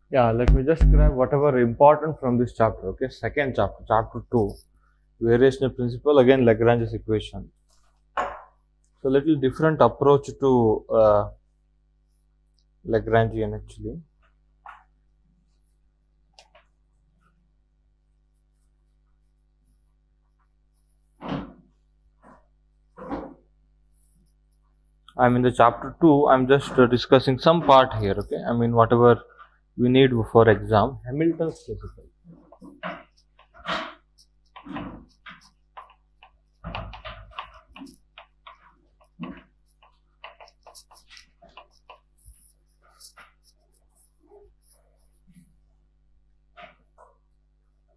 Yeah, let me just grab whatever important from this chapter. Okay, second chapter, chapter 2, variational principle, again Lagrange's equation. So, little different approach to Lagrangian actually. I'm in the chapter 2, I'm just discussing some part here. Okay, I mean, whatever we need for exam, Hamilton's principle.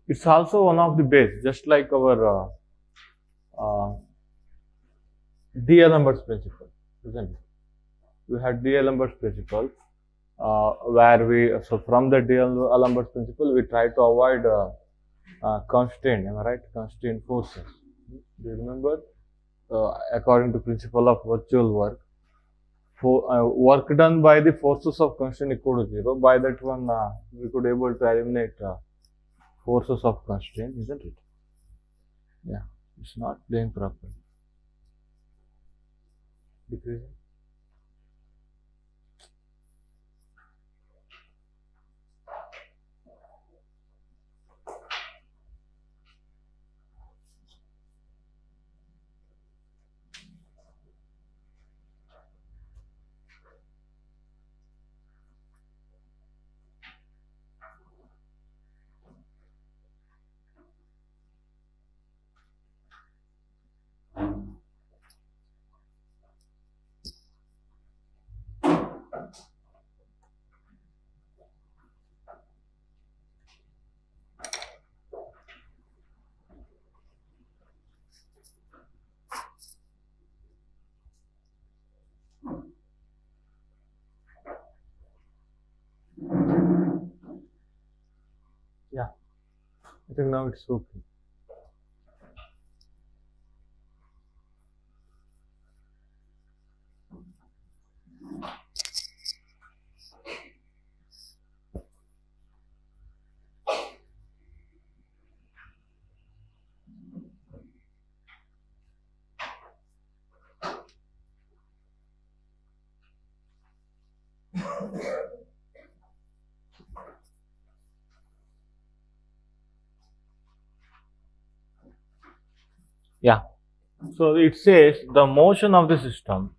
It's also one of the base, just like our D'Alembert's principle, isn't it? We had D'Alembert's principle, where so from the D'Alembert's principle, we try to avoid constraint, am I right? Constraint forces. Do you remember? According to principle of virtual work, work done by the forces of constraint equal to zero. By that one, we could able to eliminate forces of constraint, isn't it? Yeah, it's not doing properly. Decreasing. Yeah, I think now it's okay. Yeah. So it says the motion of the system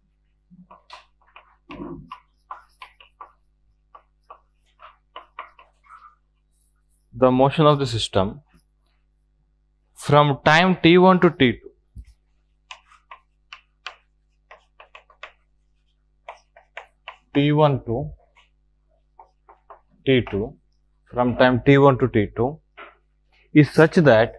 from time t1 to t2 t1 to t2 from time t1 to t2 is such that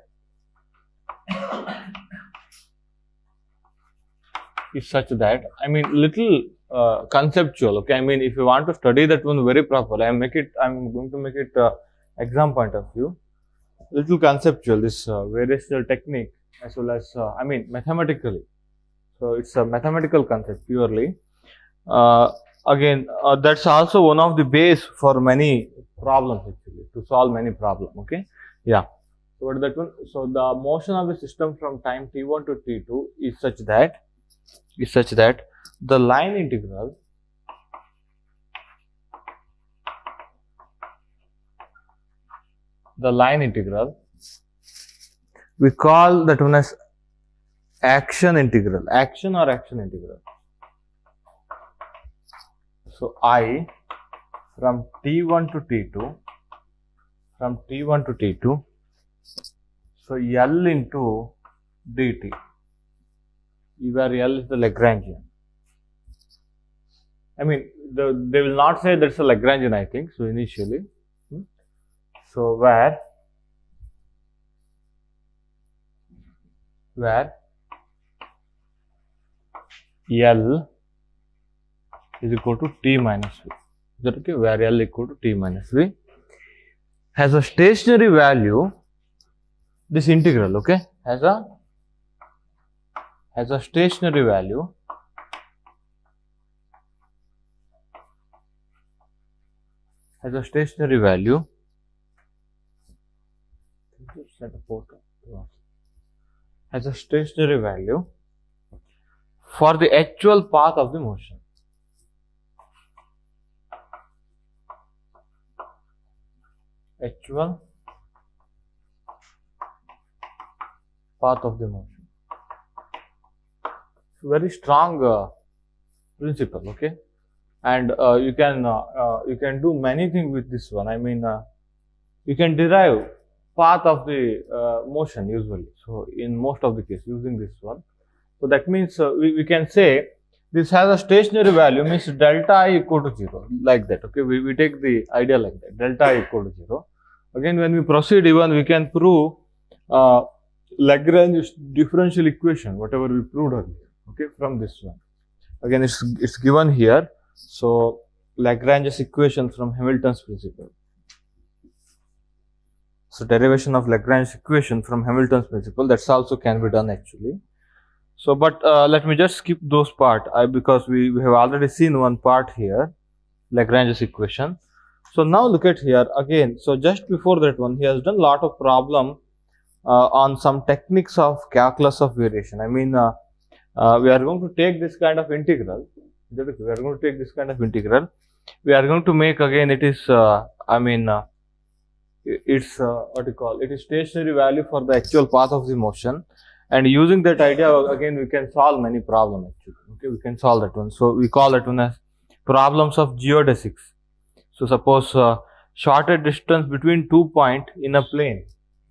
I mean little conceptual. Okay, I mean if you want to study that one very properly, I'm going to make it exam point of view, little conceptual, this variational technique, as well as I mean mathematically. So it's a mathematical concept purely. Again, that's also one of the base for many problems actually, to solve many problems. Okay, yeah. So what is that one? So the motion of the system from time t1 to t2 is such that the line integral we call that one as action integral. So I from t1 to t2, so L into dt, where L is the Lagrangian. I mean, they will not say that's a Lagrangian, I think, so initially. So where L is equal to t minus v. Is that okay? Where L equal to t minus v has a stationary value. This integral, okay, has a stationary value has a stationary value. Has a stationary value for the actual path of the motion. Actual path of the motion. Very strong principle, okay? And you can do many things with this one. I mean, you can derive path of the motion usually. So in most of the case, using this one. So that means we can say this has a stationary value, means delta I equal to 0, like that. Okay, we take the idea like that, delta I equal to 0. Again, when we proceed even, we can prove Lagrange differential equation, whatever we proved earlier, okay, from this one. Again, it's given here. So Lagrange's equation from Hamilton's principle. So derivation of Lagrange's equation from Hamilton's principle, that's also can be done actually. So, but let me just skip those part because we have already seen one part here, Lagrange's equation. So now look at here again. So just before that one, he has done lot of problem on some techniques of calculus of variation. I mean, we are going to take this kind of integral. We are going to take this kind of integral. We are going to make again. It is it's what you call it is stationary value for the actual path of the motion. And using that idea again, we can solve many problems actually. Okay, we can solve that one. So we call that one as problems of geodesics. So suppose shorter distance between 2 points in a plane.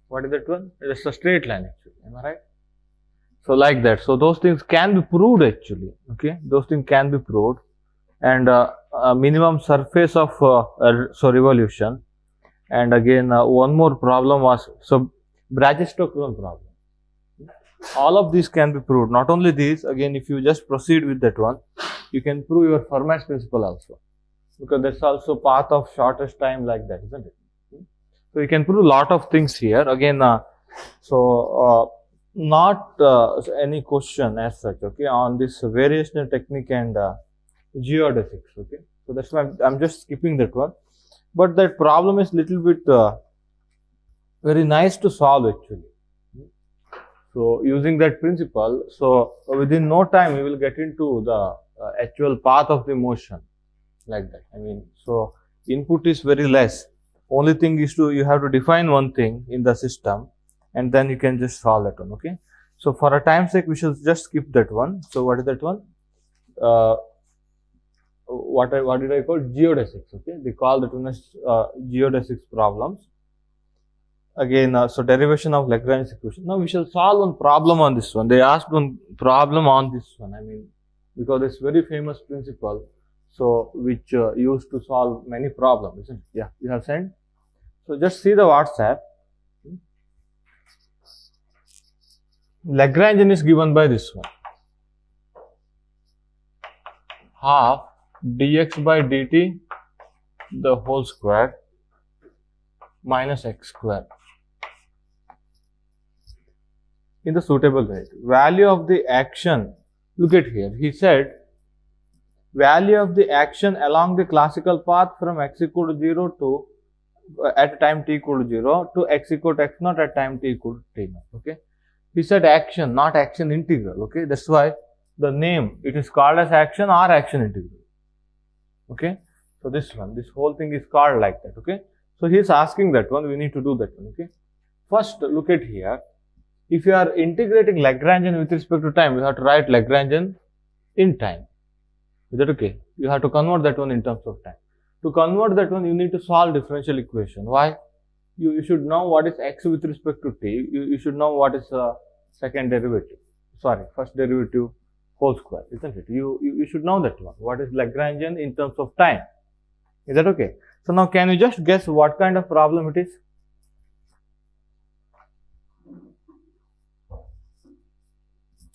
What is that one? It's a straight line actually. Am I right? So like that. So those things can be proved actually. Okay, those things can be proved. And minimum surface of revolution. And again, one more problem was Bragg-Stokes problem. All of these can be proved. Not only these, again, if you just proceed with that one, you can prove your Fermat's principle also, because that's also path of shortest time, like that, isn't it? So you can prove a lot of things here. Again, not any question as such, okay, on this variational technique and geodesics, okay. So that's why I'm just skipping that one. But that problem is little bit very nice to solve actually. So using that principle, so within no time we will get into the actual path of the motion, like that. I mean, so input is very less. Only thing is you have to define one thing in the system, and then you can just solve that one. Okay. So for a time sake, we should just skip that one. So what is that one? What did I call geodesics? Okay, they call that one as geodesics problems. Again, so derivation of Lagrange's equation. Now we shall solve one problem on this one. They asked one problem on this one. I mean, because it's very famous principle, so which used to solve many problems, isn't it? Yeah, you have sent. So just see the WhatsApp. Lagrangian is given by this one. Half dx by dt the whole square minus x square in the suitable rate. Value of the action, look at here, he said value of the action along the classical path from x equal to 0 to at time t equal to 0 to x equal to x naught at time t equal to t naught. Okay, he said action, not action integral. Okay, that's why the name, it is called as action or action integral. Okay, so this whole thing is called like that. Okay, so he is asking that one, we need to do that one. Okay, first look at here. If you are integrating Lagrangian with respect to time, you have to write Lagrangian in time. Is that okay? You have to convert that one in terms of time. To convert that one, you need to solve differential equation. Why? You should know what is x with respect to t. You should know what is second derivative. Sorry, first derivative whole square, isn't it? You should know that one. What is Lagrangian in terms of time? Is that okay? So now can you just guess what kind of problem it is?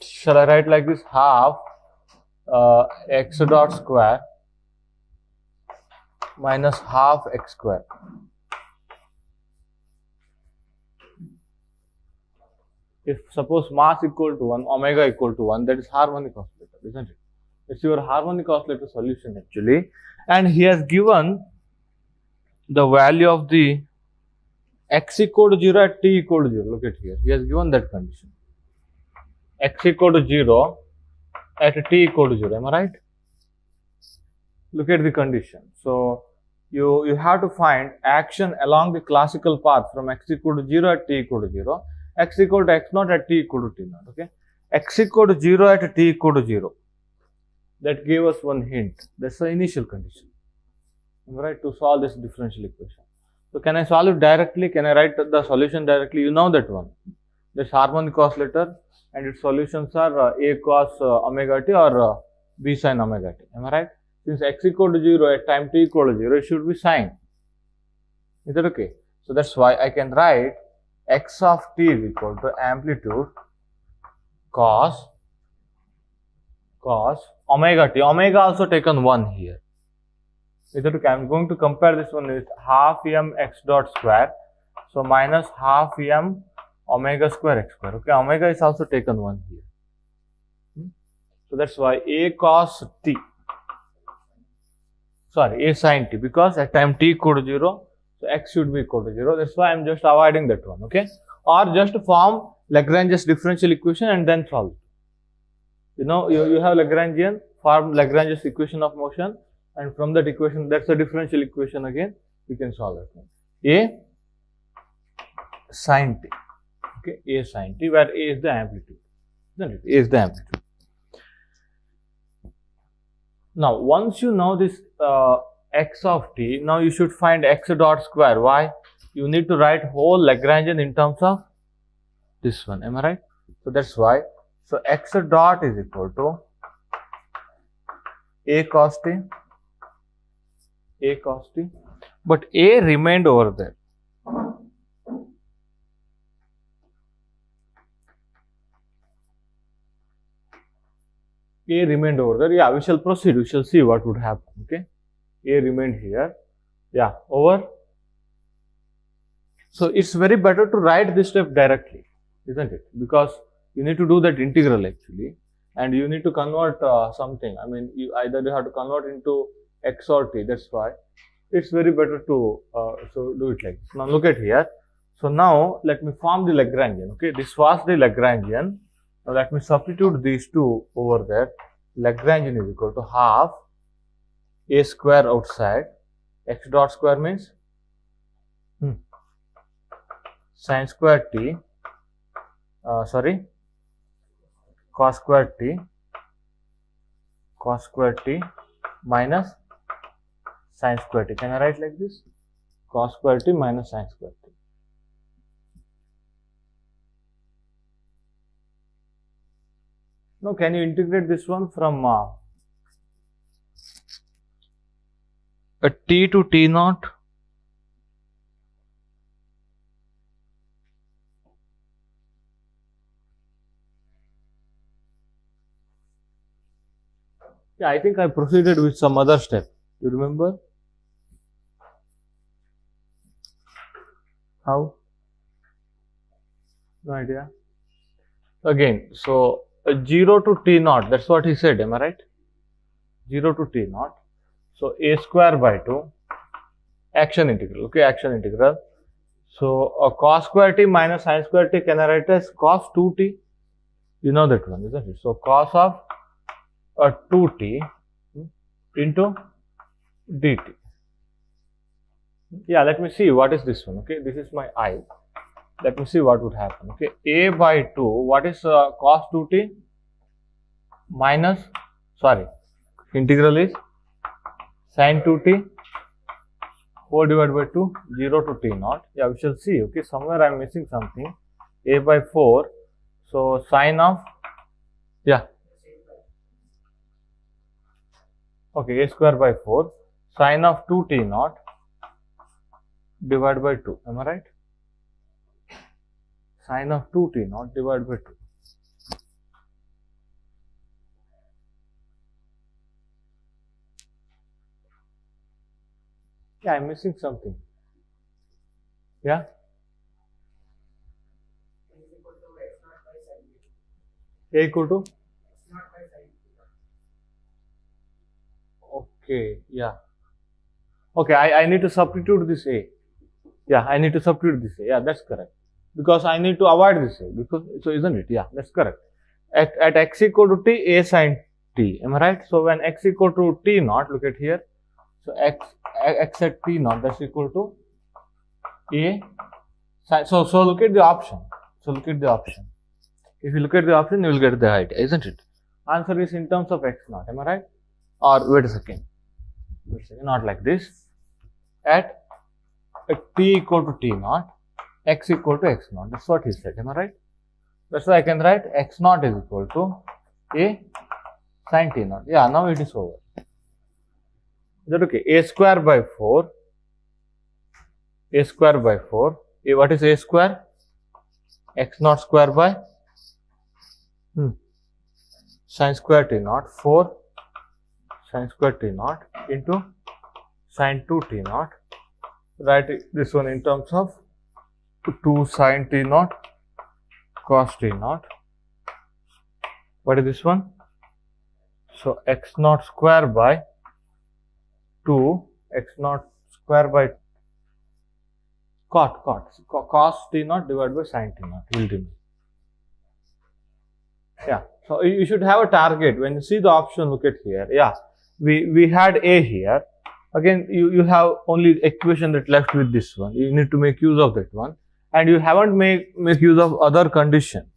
Shall I write like this? Half x dot square minus half x square. If suppose mass equal to 1, omega equal to 1, that is harmonic oscillator, isn't it? It's your harmonic oscillator solution actually. And he has given the value of the x equal to 0 at t equal to 0. Look at here. He has given that condition. X equal to 0 at t equal to 0. Am I right? Look at the condition. So you have to find action along the classical path from x equal to 0 at t equal to 0, x equal to x naught at t equal to t naught. Okay, x equal to 0 at t equal to 0. That gave us one hint. That's the initial condition. Am I right? To solve this differential equation. So can I solve it directly? Can I write the solution directly? You know that one. This harmonic oscillator and its solutions are a cos omega t or b sin omega t. Am I right? Since x equal to 0 at time t equal to 0, it should be sine. Is that okay? So that's why I can write x of t is equal to amplitude cos omega t. Omega also taken 1 here. Is that okay? I am going to compare this one with half m x dot square. So minus half m omega square x square. Okay, omega is also taken 1 here. So that's why a cos t. Sorry, a sin t, because at time t equal to 0, so x should be equal to 0. That's why I am just avoiding that one. Okay, or just form Lagrange's differential equation and then solve it. You know, you have Lagrangian, form Lagrange's equation of motion, and from that equation, that's a differential equation again, you can solve it. A sin t. Okay, a sin t, where a is the amplitude. Isn't it? A is the amplitude. Now, once you know this x of t, now you should find x dot square. Why? You need to write whole Lagrangian in terms of this one. Am I right? So that's why. So x dot is equal to a cos t, but a remained over there. A remained over there. Yeah, we shall proceed. We shall see what would happen. Okay, A remained here. Yeah, over. So it's very better to write this step directly, isn't it? Because you need to do that integral actually, and you need to convert something. I mean, you have to convert into x or t. That's why it's very better to so do it like this. Now look at here. So now let me form the Lagrangian. Okay, this was the Lagrangian. Now let me substitute these two over there. Lagrangian is equal to half a square outside. X dot square means sin square t. Cos square t minus sin square t. Can I write like this? Cos square t minus sin square t. Now, can you integrate this one from a t to t naught? Yeah, I think I proceeded with some other step. You remember? How? No idea. Again, so 0 to t naught, that's what he said, am I right? 0 to t naught. So a square by 2, action integral, okay, action integral. So cos square t minus sin square t, can I write as cos 2t? You know that one, isn't it? So cos of 2t into dt. Yeah, let me see what is this one, okay, this is my I. Let me see what would happen. Okay, a by 2. What is cos 2t? Minus, integral is sin 2t whole divided by 2, 0 to t naught. Yeah, we shall see. Okay, somewhere I am missing something. A by 4. So sin of, yeah. Okay, a square by 4. Sin of 2t naught divided by 2. Am I right? Sin of 2t naught divided by 2. Yeah, I am missing something. Yeah? A equal to? Okay, yeah. Okay, I need to substitute this A. Yeah, I need to substitute this A. Yeah, that's correct. Because I need to avoid this A. Because, so isn't it? Yeah, that's correct. At x equal to t, A sine t. Am I right? So when x equal to t naught, look at here. So x at t naught, that's equal to A sine. So look at the option. So look at the option. If you look at the option, you will get the idea, isn't it? Answer is in terms of x naught. Am I right? Or wait a second. Not like this. At t equal to t naught, x equal to x naught. That's what he said. Am I right? That's why I can write x naught is equal to A sine t naught. Yeah, now it is over. Is that okay? A square by 4. A square by 4. What is A square? X naught square by sine square t naught. 4 sine square t naught into sine 2 t naught. Write this one in terms of 2 sine t naught cos t naught. What is this one? So x naught square by 2 x naught square by cos t naught divided by sine t naught will remain. Yeah. So you should have a target. When you see the option, look at here. Yeah. We had A here. Again, you have only equation that left with this one. You need to make use of that one. And you haven't make use of other condition.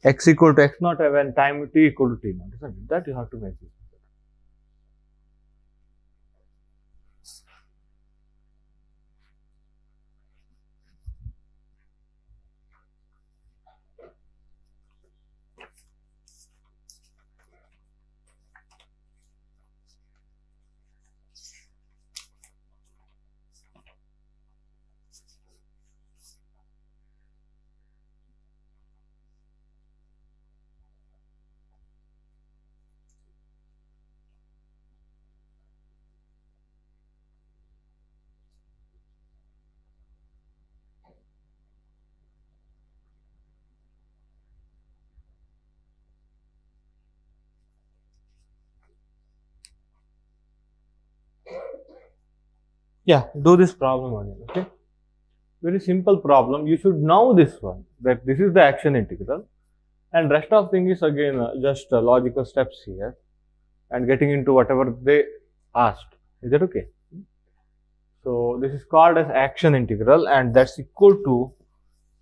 X equal to x naught when time t equal to t naught. Isn't it? That you have to make use of. Yeah, do this problem again, okay? Very simple problem. You should know this one, that this is the action integral, and rest of thing is again just logical steps here and getting into whatever they asked. Is that okay? So this is called as action integral, and that's equal to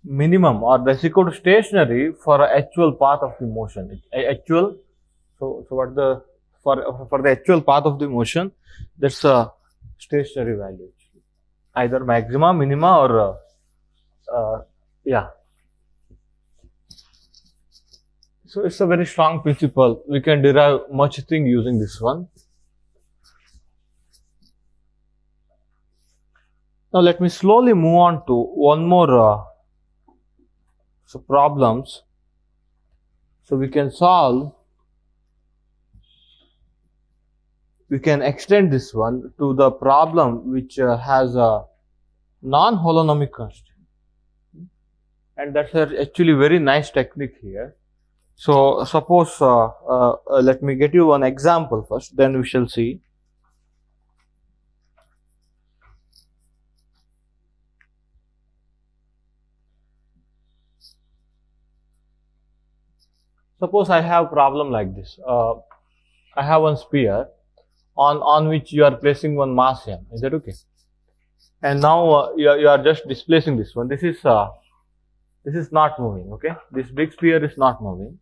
minimum, or that's equal to stationary for a actual path of the motion. Actual. So what the for the actual path of the motion, that's a stationary value, either maxima, minima, or yeah. So it's a very strong principle. We can derive much thing using this one. Now let me slowly move on to one more problems. So we can solve. We can extend this one to the problem which has a non-holonomic constraint, and that's actually very nice technique here. So suppose let me get you one example first, then we shall see. Suppose I have a problem like this. I have one sphere on which you are placing one mass m. Is that okay? And now you are just displacing this one. This is not moving. Okay, this big sphere is not moving.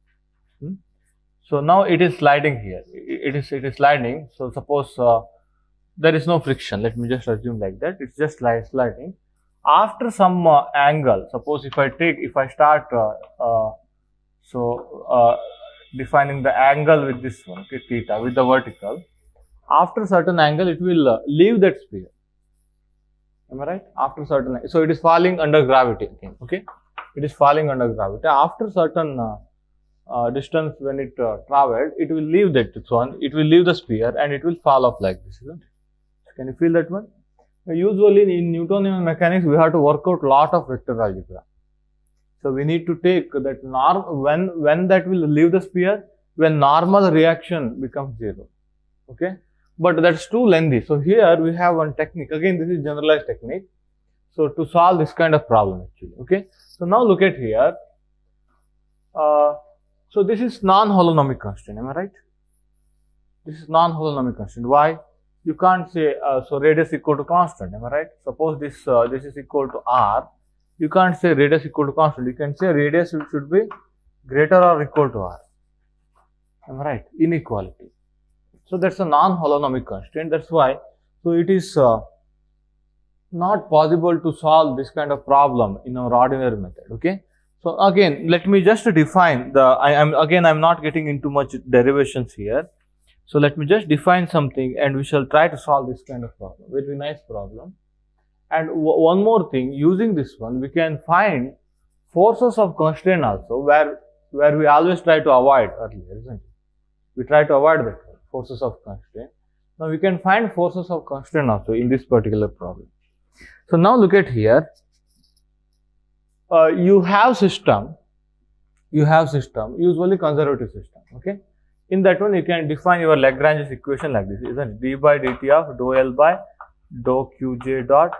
So now it is sliding here. It is sliding. So suppose there is no friction. Let me just assume like that. It's just sliding. After some angle, suppose if I start defining the angle with this one, okay, theta, with the vertical. After certain angle, it will leave that sphere. Am I right? After certain, so it is falling under gravity again. Okay, it is falling under gravity. After certain distance, when it traveled, it will leave that one. It will leave the sphere and it will fall off like this, isn't it? Can you feel that one? Usually in Newtonian mechanics, we have to work out lot of vector algebra. So we need to take that when that will leave the sphere, when normal reaction becomes zero. Okay, but that's too lengthy. So here we have one technique. Again, this is generalized technique. So to solve this kind of problem actually, okay. So now look at here. So this is non-holonomic constraint, am I right? This is non-holonomic constraint. Why? You can't say, so radius equal to constant, am I right? Suppose this is equal to r. You can't say radius equal to constant. You can say radius should be greater or equal to r. Am I right? Inequality. So that's a non-holonomic constraint. That's why. So it is not possible to solve this kind of problem in our ordinary method. Okay. So again, let me just define the. I'm not getting into much derivations here. So let me just define something, and we shall try to solve this kind of problem. Very nice problem. And one more thing, using this one, we can find forces of constraint also, where we always try to avoid earlier, isn't it? We try to avoid that one, forces of constraint. Now we can find forces of constraint also in this particular problem. So now look at here. You have system, usually conservative system, okay. In that one, you can define your Lagrange's equation like this, isn't it? d by dt of dou L by dou Qj dot,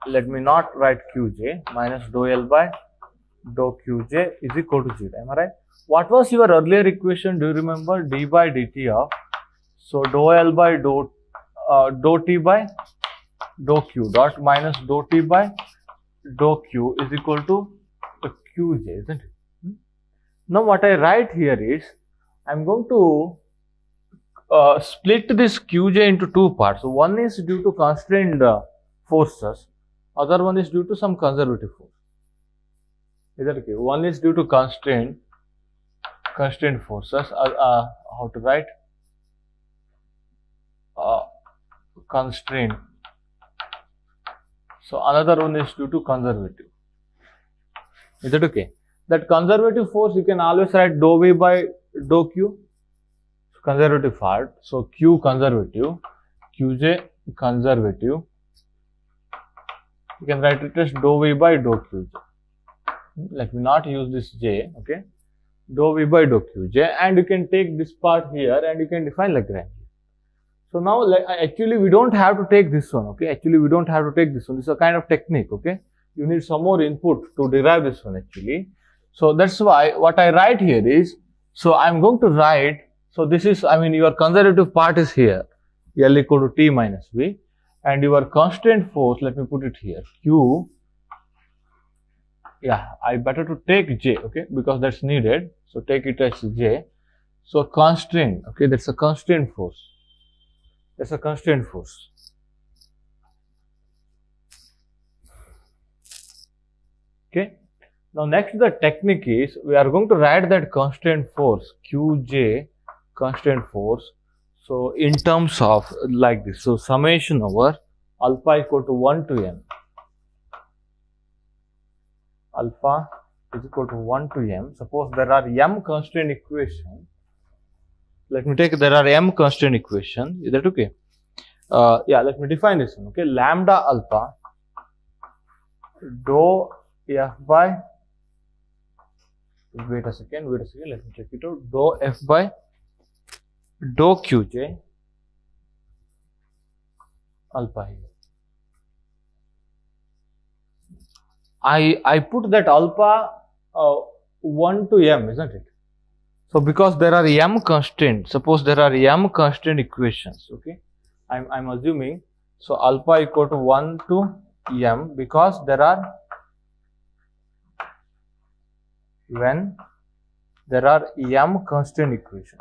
let me not write Qj, minus dou L by dou Qj is equal to 0, am I right? What was your earlier equation? Do you remember? d by dt of, so dou L by dou t by dou Q dot minus dou t by dou Q is equal to Qj, isn't it? Now what I write here is, I am going to split this Qj into two parts. So one is due to constrained forces, other one is due to some conservative force. Is that okay? One is due to constrained forces. How to write? Constrained. So another one is due to conservative. Is that okay? That conservative force you can always write dou V by dou Q. So conservative part. So Q conservative, Qj conservative. You can write it as dou V by dou Qj. Let me not use this J, okay. Dou V by dou Qj, and you can take this part here and you can define Lagrange. So now actually we don't have to take this one, okay. Actually we don't have to take this one. This is a kind of technique, okay. You need some more input to derive this one actually. So that's why what I write here is, so I'm going to write, so this is, your conservative part is here, L equal to T minus V, and your constraint force, let me put it here, Q, I better to take J, okay, because that's needed, so take it as J. So constraint, okay, that's a constraint force, okay. Now next the technique is, we are going to write that constraint force Qj constraint force, so in terms of like this, so summation over alpha equal to 1 to m, alpha is equal to 1 to m. Suppose there are m constraint equation, let me take, there are m constraint equation, is that okay? Let me define this one, okay. Lambda alpha dou f by, wait a second, let me check it out, dou f by dou Qj alpha here. I put that alpha 1 to m, isn't it? So because there are m constraints, suppose there are m constraint equations, okay, I'm assuming, so alpha equal to 1 to m, because there are, when there are m constraint equation.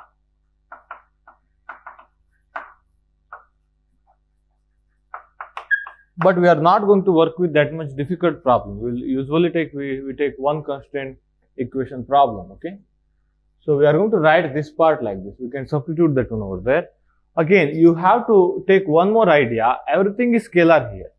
But we are not going to work with that much difficult problem. We will usually take, we take one constraint equation problem, okay. So we are going to write this part like this. We can substitute that one over there. Again, you have to take one more idea. Everything is scalar here.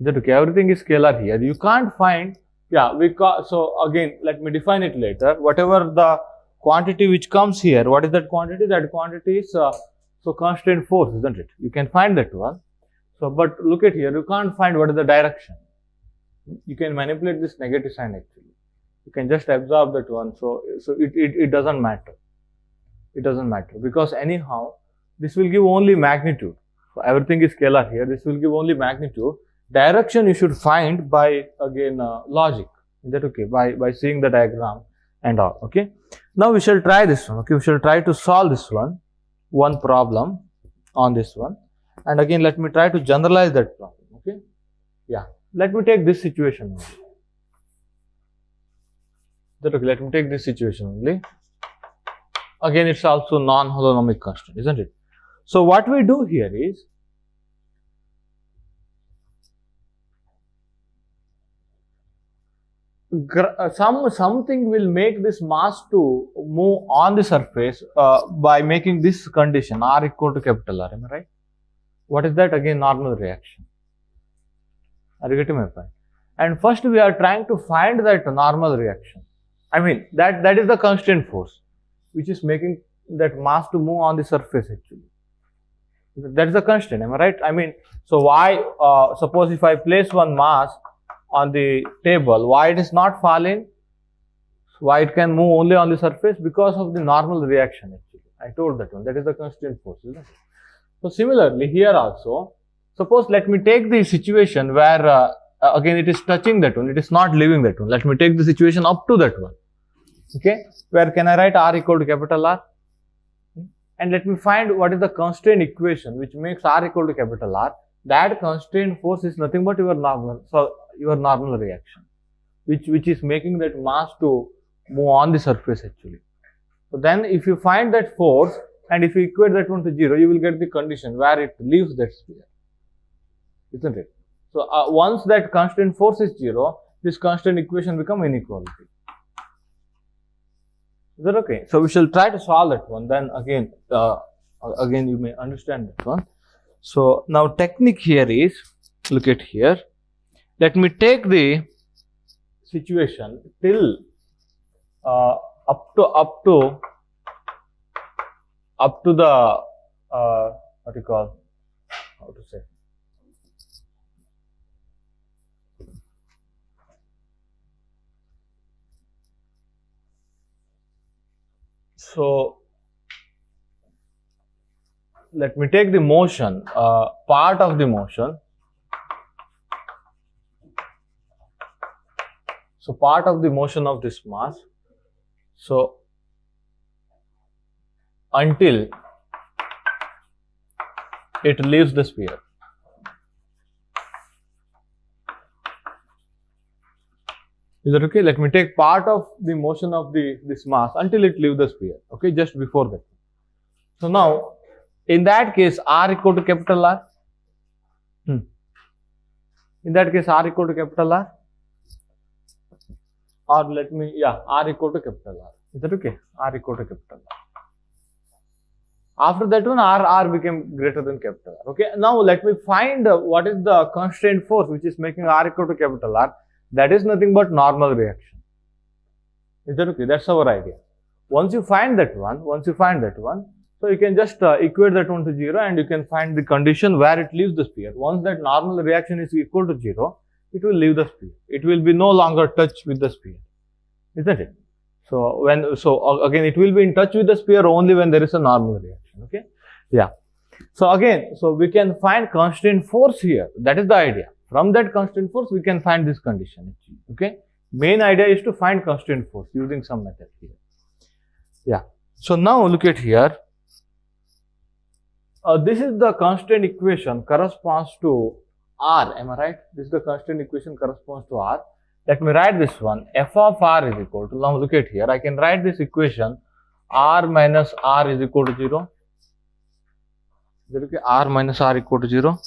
Is that okay? Everything is scalar here. You can't find, so again, let me define it later. Whatever the quantity which comes here, what is that quantity? That quantity is, so constraint force, isn't it? You can find that one. So, but look at here, you can't find what is the direction. You can manipulate this negative sign actually. You can just absorb that one. So it doesn't matter. it doesn't matter, because anyhow this will give only magnitude. So everything is scalar here. This will give only magnitude. Direction you should find by again logic. Is that okay? By seeing the diagram and all. Okay. Now we shall try this one. Okay. We shall try to solve this one problem on this one. And again, let me try to generalize that problem. Okay. Yeah. Let me take this situation only. That okay? Let me take this situation only. Again, it's also non-holonomic constant, isn't it? So what we do here is, something will make this mass to move on the surface by making this condition R equal to capital R. Am I right? What is that? Again, normal reaction. Are you getting my point? And first we are trying to find that normal reaction. I mean that is the constant force which is making that mass to move on the surface actually. That is the constant. Am I right? I mean, so why suppose if I place one mass on the table, why it is not falling? Why it can move only on the surface? Because of the normal reaction actually. I told that one. That is the constant force, isn't it? So similarly here also, suppose let me take the situation where again it is touching that one, it is not leaving that one. Let me take the situation up to that one. Okay, where can I write R equal to capital R? And let me find what is the constraint equation which makes R equal to capital R. That constraint force is nothing but your normal reaction, which is making that mass to move on the surface actually. So then if you find that force and if you equate that one to 0, you will get the condition where it leaves that sphere, isn't it? So once that constant force is 0, this constant equation become inequality. Is that okay? So we shall try to solve that one. Then again you may understand that one. So now technique here is, look at here. Let me take the situation till up to the what you call, how to say, so let me take the motion, part of the motion. So part of the motion of this mass. So until it leaves the sphere. Is that okay? Let me take part of the motion of this mass until it leaves the sphere. Okay, just before that. So now, in that case, R equal to capital R. In that case, R equal to capital R. Or let me, R equal to capital R. Is that okay? R equal to capital R. After that one, R became greater than capital R. Okay. Now let me find what is the constraint force which is making R equal to capital R. That is nothing but normal reaction. Is that okay? That's our idea. Once you find that one, so you can just equate that one to 0 and you can find the condition where it leaves the sphere. Once that normal reaction is equal to 0, it will leave the sphere. It will be no longer touch with the sphere. Isn't it? So again it will be in touch with the sphere only when there is a normal reaction. Okay. Yeah. So again, so we can find constant force here. That is the idea. From that constant force, we can find this condition. Okay. Main idea is to find constant force using some method here. Yeah. So now look at here. This is the constant equation corresponds to R. Am I right? This is the constant equation corresponds to R. Let me write this one. F of R is equal to, now look at here. I can write this equation R minus R is equal to 0. Okay, R minus R equal to 0.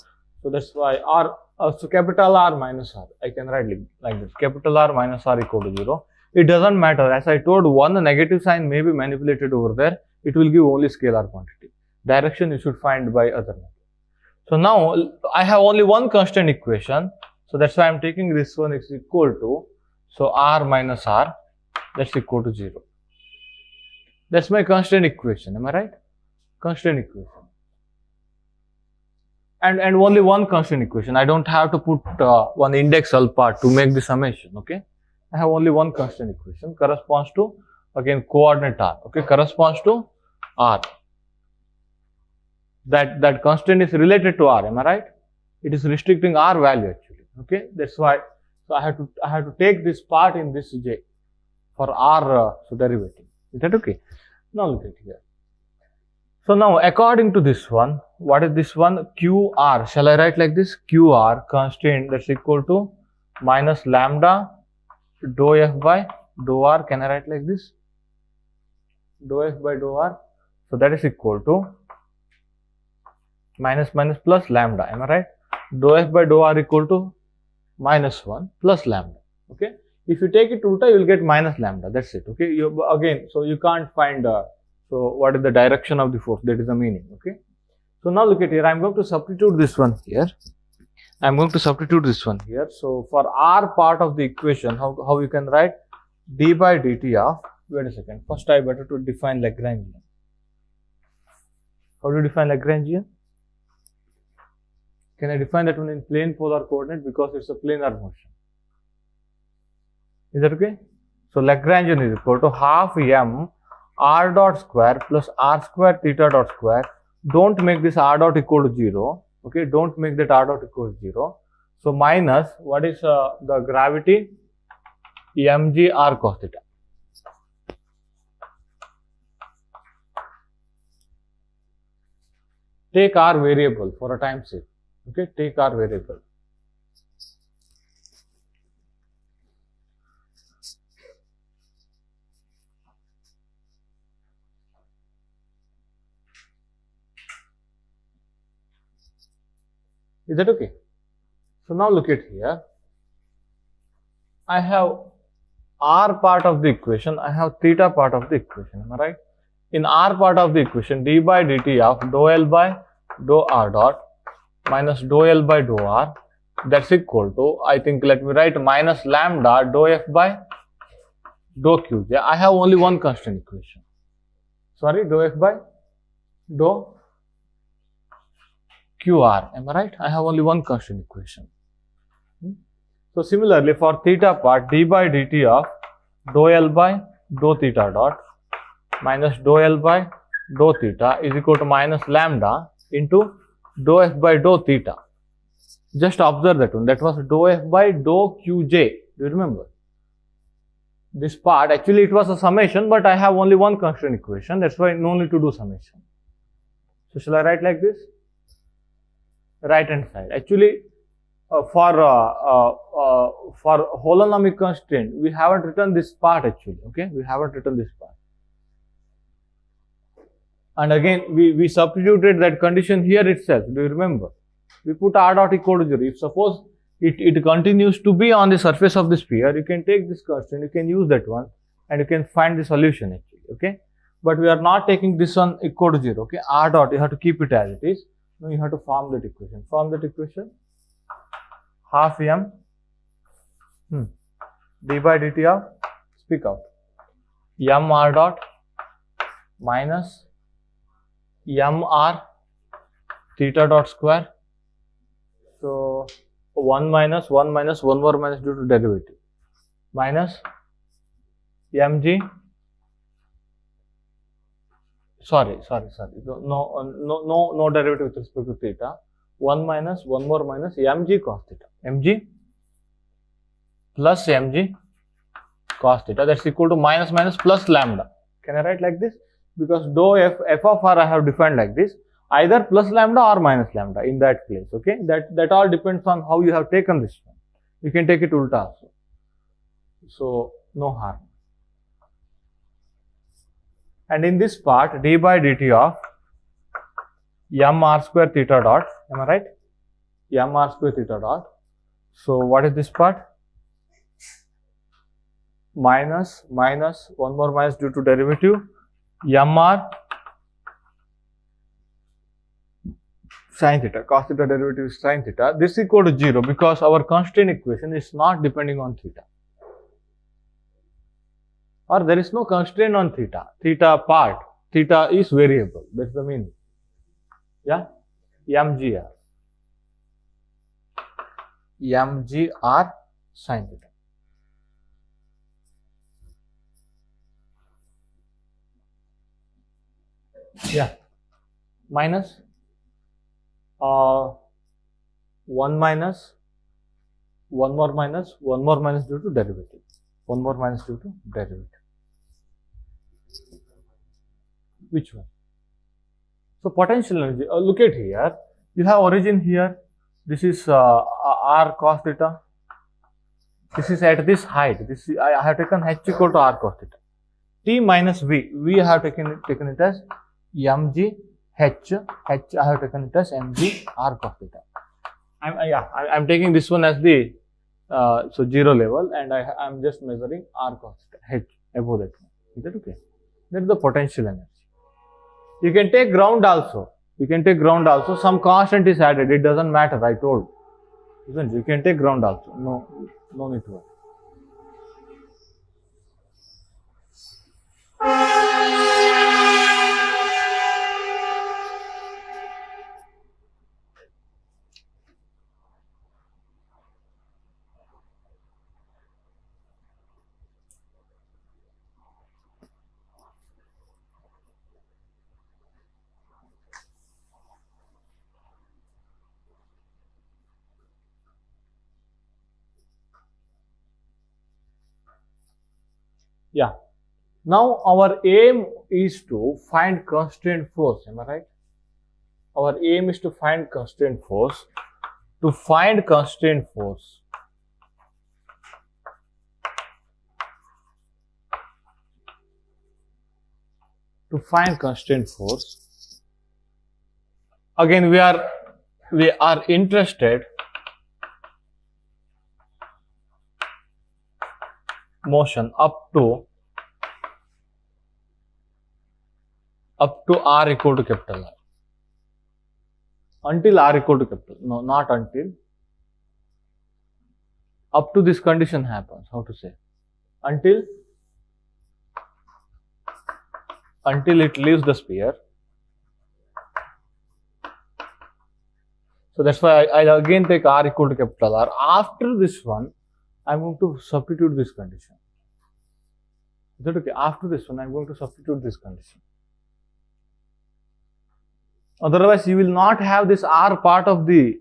So that's why so capital R minus R. I can write like this. Capital R minus R equal to 0. It doesn't matter. As I told, one negative sign may be manipulated over there. It will give only scalar quantity. Direction you should find by other method. So now I have only one constant equation. So that's why I'm taking this one is equal to, so R minus R, that's equal to 0. That's my constant equation. Am I right? Constant equation. And only one constant equation. I don't have to put one index alpha to make the summation. Okay. I have only one constant equation corresponds to, again, coordinate R. Okay. Corresponds to r. That constraint is related to r. Am I right? It is restricting r value actually. Okay, that's why. So I have to take this part in this j for r derivative. Is that okay? Now look at here. So now according to this one, what is this one? QR. Shall I write like this? QR constraint that's equal to minus lambda dou f by dou r. Can I write like this? Dou f by dou r. So that is equal to minus plus lambda. Am I right? Dou f by dou r equal to minus 1 plus lambda. Okay. If you take it ulta, you will get minus lambda. That's it. Okay. Again, so you can't find. So what is the direction of the force? That is the meaning. Okay. So now look at here. I am going to substitute this one here. I am going to substitute this one here. So for r part of the equation, how you can write d by dt of. Wait a second. First, I better to define Lagrangian. How do you define Lagrangian? Can I define that one in plane polar coordinate because it's a planar motion? Is that okay? So Lagrangian is equal to half m r dot square plus r square theta dot square. Don't make this r dot equal to 0. Okay, don't make that r dot equal to 0. So minus what is the gravity? mg r cos theta. Take r variable for a time sake. Okay, take r variable. Is that okay? So now look at here. I have r part of the equation, I have theta part of the equation. Am I right? In r part of the equation, d by dt of dou L by dou r dot minus dou L by dou r, that's equal to, I think, let me write minus lambda dou f by dou qj. I have only one constant equation. Sorry, dou f by dou qr. Am I right? I have only one constant equation. So similarly, for theta part, d by dt of dou L by dou theta dot minus dou L by dou theta is equal to minus lambda into dou f by dou theta. Just observe that one. That was dou f by dou qj. Do you remember? This part, actually it was a summation, but I have only one constant equation. That's why no need to do summation. So shall I write like this? Right hand side. Actually, for holonomic constraint, we haven't written this part actually. Okay, we haven't written this part. And again, we substituted that condition here itself. Do you remember? We put r dot equal to 0. If suppose it continues to be on the surface of the sphere, you can take this constant, you can use that one, and you can find the solution actually. Okay, but we are not taking this one equal to 0. Okay, r dot, you have to keep it as it is. Now you have to form that equation. Form that equation. Half m d by dt of, speak out, m r dot minus m r theta dot square. So 1 minus 1 minus 1 more minus due to derivative minus mg. Sorry. No derivative with respect to theta. 1 minus 1 more minus mg cos theta. Mg plus mg cos theta. That's equal to minus plus lambda. Can I write like this? Because dou f of r I have defined like this. Either plus lambda or minus lambda in that place. Okay. That all depends on how you have taken this one. You can take it ulta also. So no harm. And in this part, d by dt of m r square theta dot, am I right? M r square theta dot. So what is this part? Minus 1 more minus due to derivative m r sin theta, cos theta derivative is sin theta. This is equal to 0 because our constraint equation is not depending on theta. Or there is no constraint on theta. Theta part, theta is variable. That's the meaning. Yeah, mgr sin theta. Yeah, minus 1 minus, 1 more minus, 1 more minus due to derivative, 1 more minus due to derivative. Which one? So potential energy, look at here, you have origin here, this is r cos theta, this is at this height, this is, I have taken h equal to r cos theta. T minus v, we have taken it as mg h, I have taken it as mg r cos theta. I'm taking this one as the so 0 level, and I'm just measuring r cos theta, h above that one. Is that okay? That is the potential energy. You can take ground also. Some constant is added. It doesn't matter. I told, isn't it? You can take ground also. No need to worry. Yeah. Now our aim is to find constant force. Am I right? Our aim is to find constant force. To find constant force, again we are interested motion up to r equal to capital R. Until r equal to capital, no, not until, up to this condition happens, how to say, until it leaves the sphere. So that's why I again take r equal to capital R. After this one, I'm going to substitute this condition. Is that okay? After this one, I'm going to substitute this condition. Otherwise, you will not have this r part of the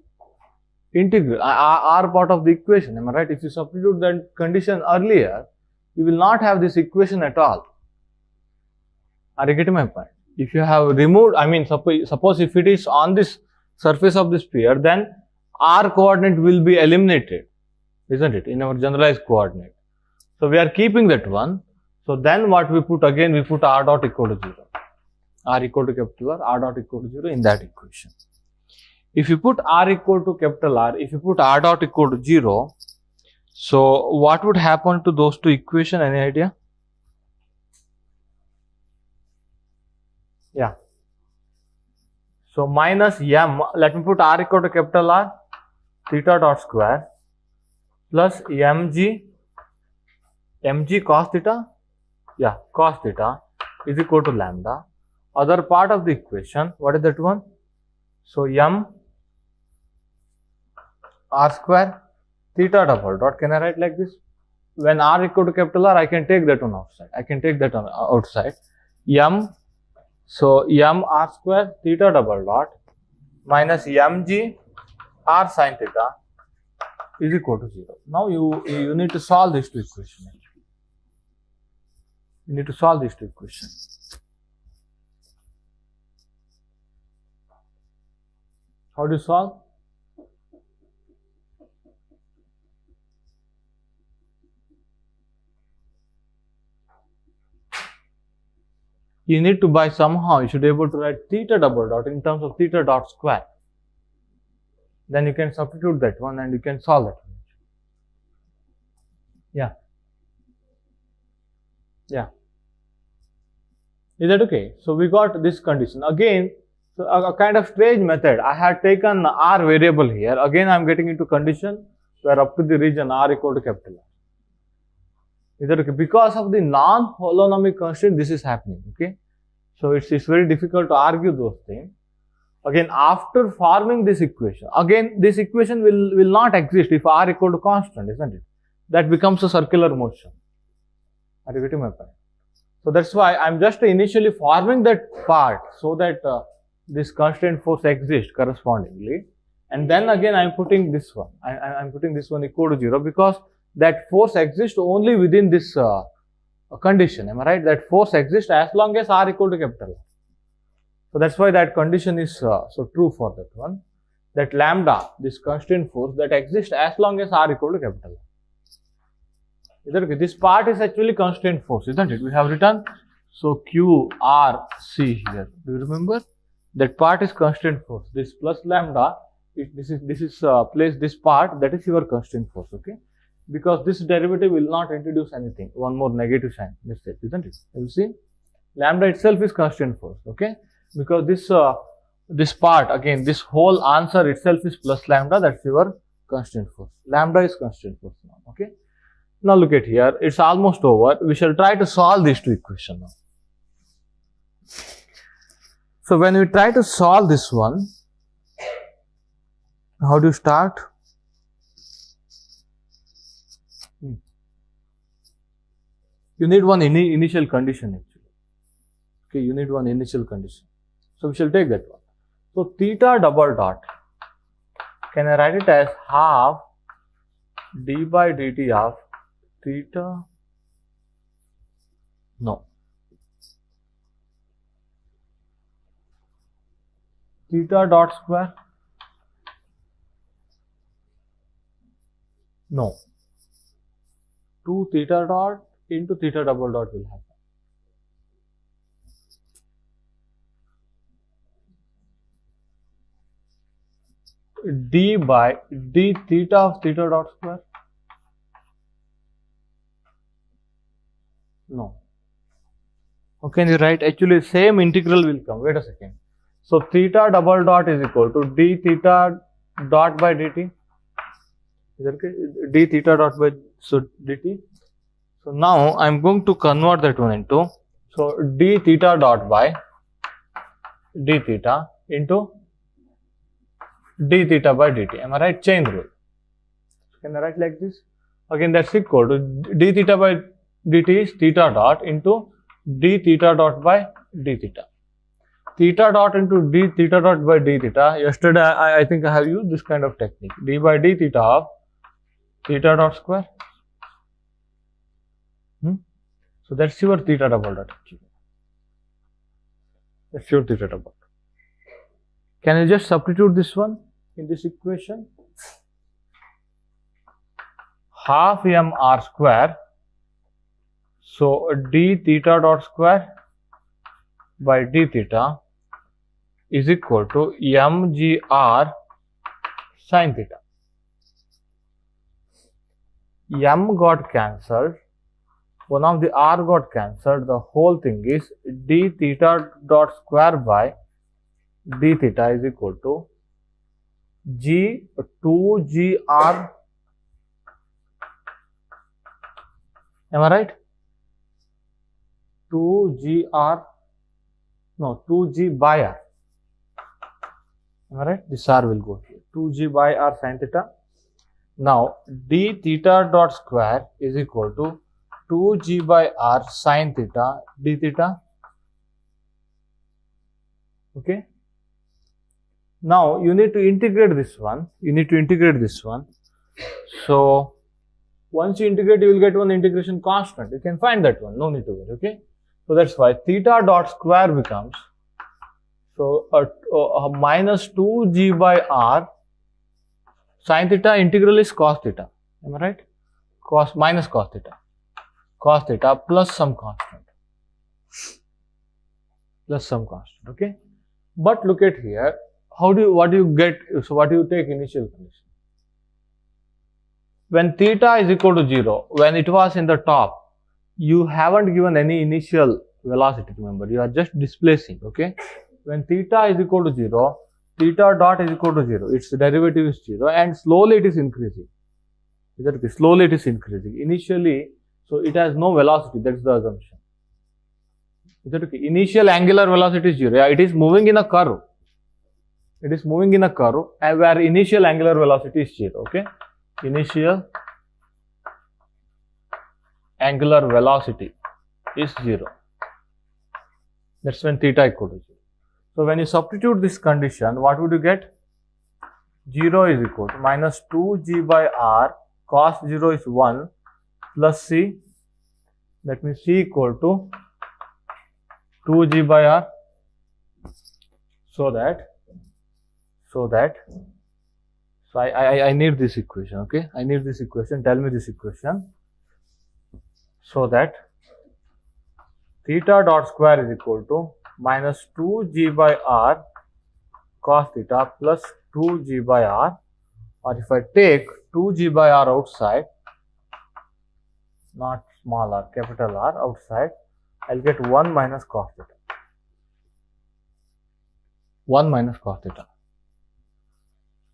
integral, r part of the equation. Am I right? If you substitute that condition earlier, you will not have this equation at all. Are you getting my point? If you have removed, I mean, suppose if it is on this surface of the sphere, then r coordinate will be eliminated, isn't it, in our generalized coordinate. So we are keeping that one. So then what we put, again we put r dot equal to 0. R equal to capital R dot equal to 0 in that equation. If you put r equal to capital R, if you put r dot equal to 0, so what would happen to those two equations? Any idea? Yeah. So minus m, let me put r equal to capital R, theta dot square, plus mg cos theta, yeah, cos theta is equal to lambda. Other part of the equation, what is that one? So m r square theta double dot, can I write like this? When r equal to capital R, I can take that one outside. M, so m r square theta double dot minus mg r sin theta is equal to 0. Now you need to solve these two equations. How do you solve? You need to, by somehow, you should be able to write theta double dot in terms of theta dot square. Then you can substitute that one and you can solve that one. Yeah. Is that okay? So we got this condition. Again, so a kind of strange method. I had taken r variable here. Again, I am getting into condition where up to the region r equal to capital R. Is that okay? Because of the non-holonomic constraint, this is happening. Okay. So it's very difficult to argue those things. Again, after forming this equation, again this equation will not exist if r equal to constant, isn't it? That becomes a circular motion. Are you getting my point? So that's why I'm just initially forming that part so that this constraint force exists correspondingly. And then again I'm putting this one. I'm putting this one equal to 0 because that force exists only within this condition. Am I right? That force exists as long as R equal to capital R. So that's why that condition is so true for that one. That lambda, this constraint force that exists as long as R equal to capital R. This part is actually constraint force, isn't it? We have written so QRC here. Do you remember? That part is constraint force. This plus lambda, this is place this part, that is your constraint force, okay? Because this derivative will not introduce anything. One more negative sign, that's it, isn't it? You see, lambda itself is constraint force, okay? Because this part again, this whole answer itself is plus lambda. That's your constraint force. Lambda is constraint force now, okay? Now look at here, it's almost over. We shall try to solve these two equations now. So when we try to solve this one, how do you start? You need one initial condition actually. Okay, you need one initial condition. So we shall take that one. So theta double dot, can I write it as half d by dt of theta? No. Theta dot square? No. 2 theta dot into theta double dot will happen. D by d theta of theta dot square? No. Okay, you write actually same integral will come. Wait a second. So theta double dot is equal to d theta dot by dt. Is that okay? D theta dot by dt. So now I'm going to convert that one into so d theta dot by d theta into d theta by dt. Am I right? Chain rule. Can I write like this? Again, that's equal to d theta by dt is theta dot into d theta dot by d theta. Theta dot into d theta dot by d theta. Yesterday, I think I have used this kind of technique. D by d theta of theta dot square. So that's your theta double dot actually. That's your theta double dot. Can I just substitute this one in this equation? Half m r square. So d theta dot square by d theta is equal to mgr sin theta. M got cancelled. One of the r got cancelled. The whole thing is d theta dot square by d theta is equal to g 2gr. Am I right? 2gr, no, 2g by r. Am I right? This r will go here. 2g by r sin theta. Now d theta dot square is equal to 2g by r sin theta d theta. Okay. Now you need to integrate this one. So once you integrate, you will get one integration constant. You can find that one. No need to worry. Okay. So that's why theta dot square becomes so minus 2g by r sin theta. Integral is cos theta. Am I right? Cos minus cos theta. Cos theta plus some constant. Okay. But look at here. What do you get? So what do you take initial condition? When theta is equal to 0, when it was in the top, you haven't given any initial velocity, remember, you are just displacing, okay? When theta is equal to 0, theta dot is equal to 0, its derivative is 0 and slowly it is increasing. Is that okay? Slowly it is increasing. Initially, so it has no velocity, that's the assumption. Is that okay? Initial angular velocity is 0, yeah, it is moving in a curve. And where initial angular velocity is 0, okay? Initial angular velocity is 0. That's when theta equal to 0. So when you substitute this condition, what would you get? 0 is equal to minus 2g by r cos 0 is 1 plus c. That means c equal to 2g by r. So I need this equation. Okay, I need this equation. Tell me this equation. So that theta dot square is equal to minus 2g by r cos theta plus 2g by r, or if I take 2g by r outside, not small r, capital R outside, I'll get 1 minus cos theta. 1 minus cos theta.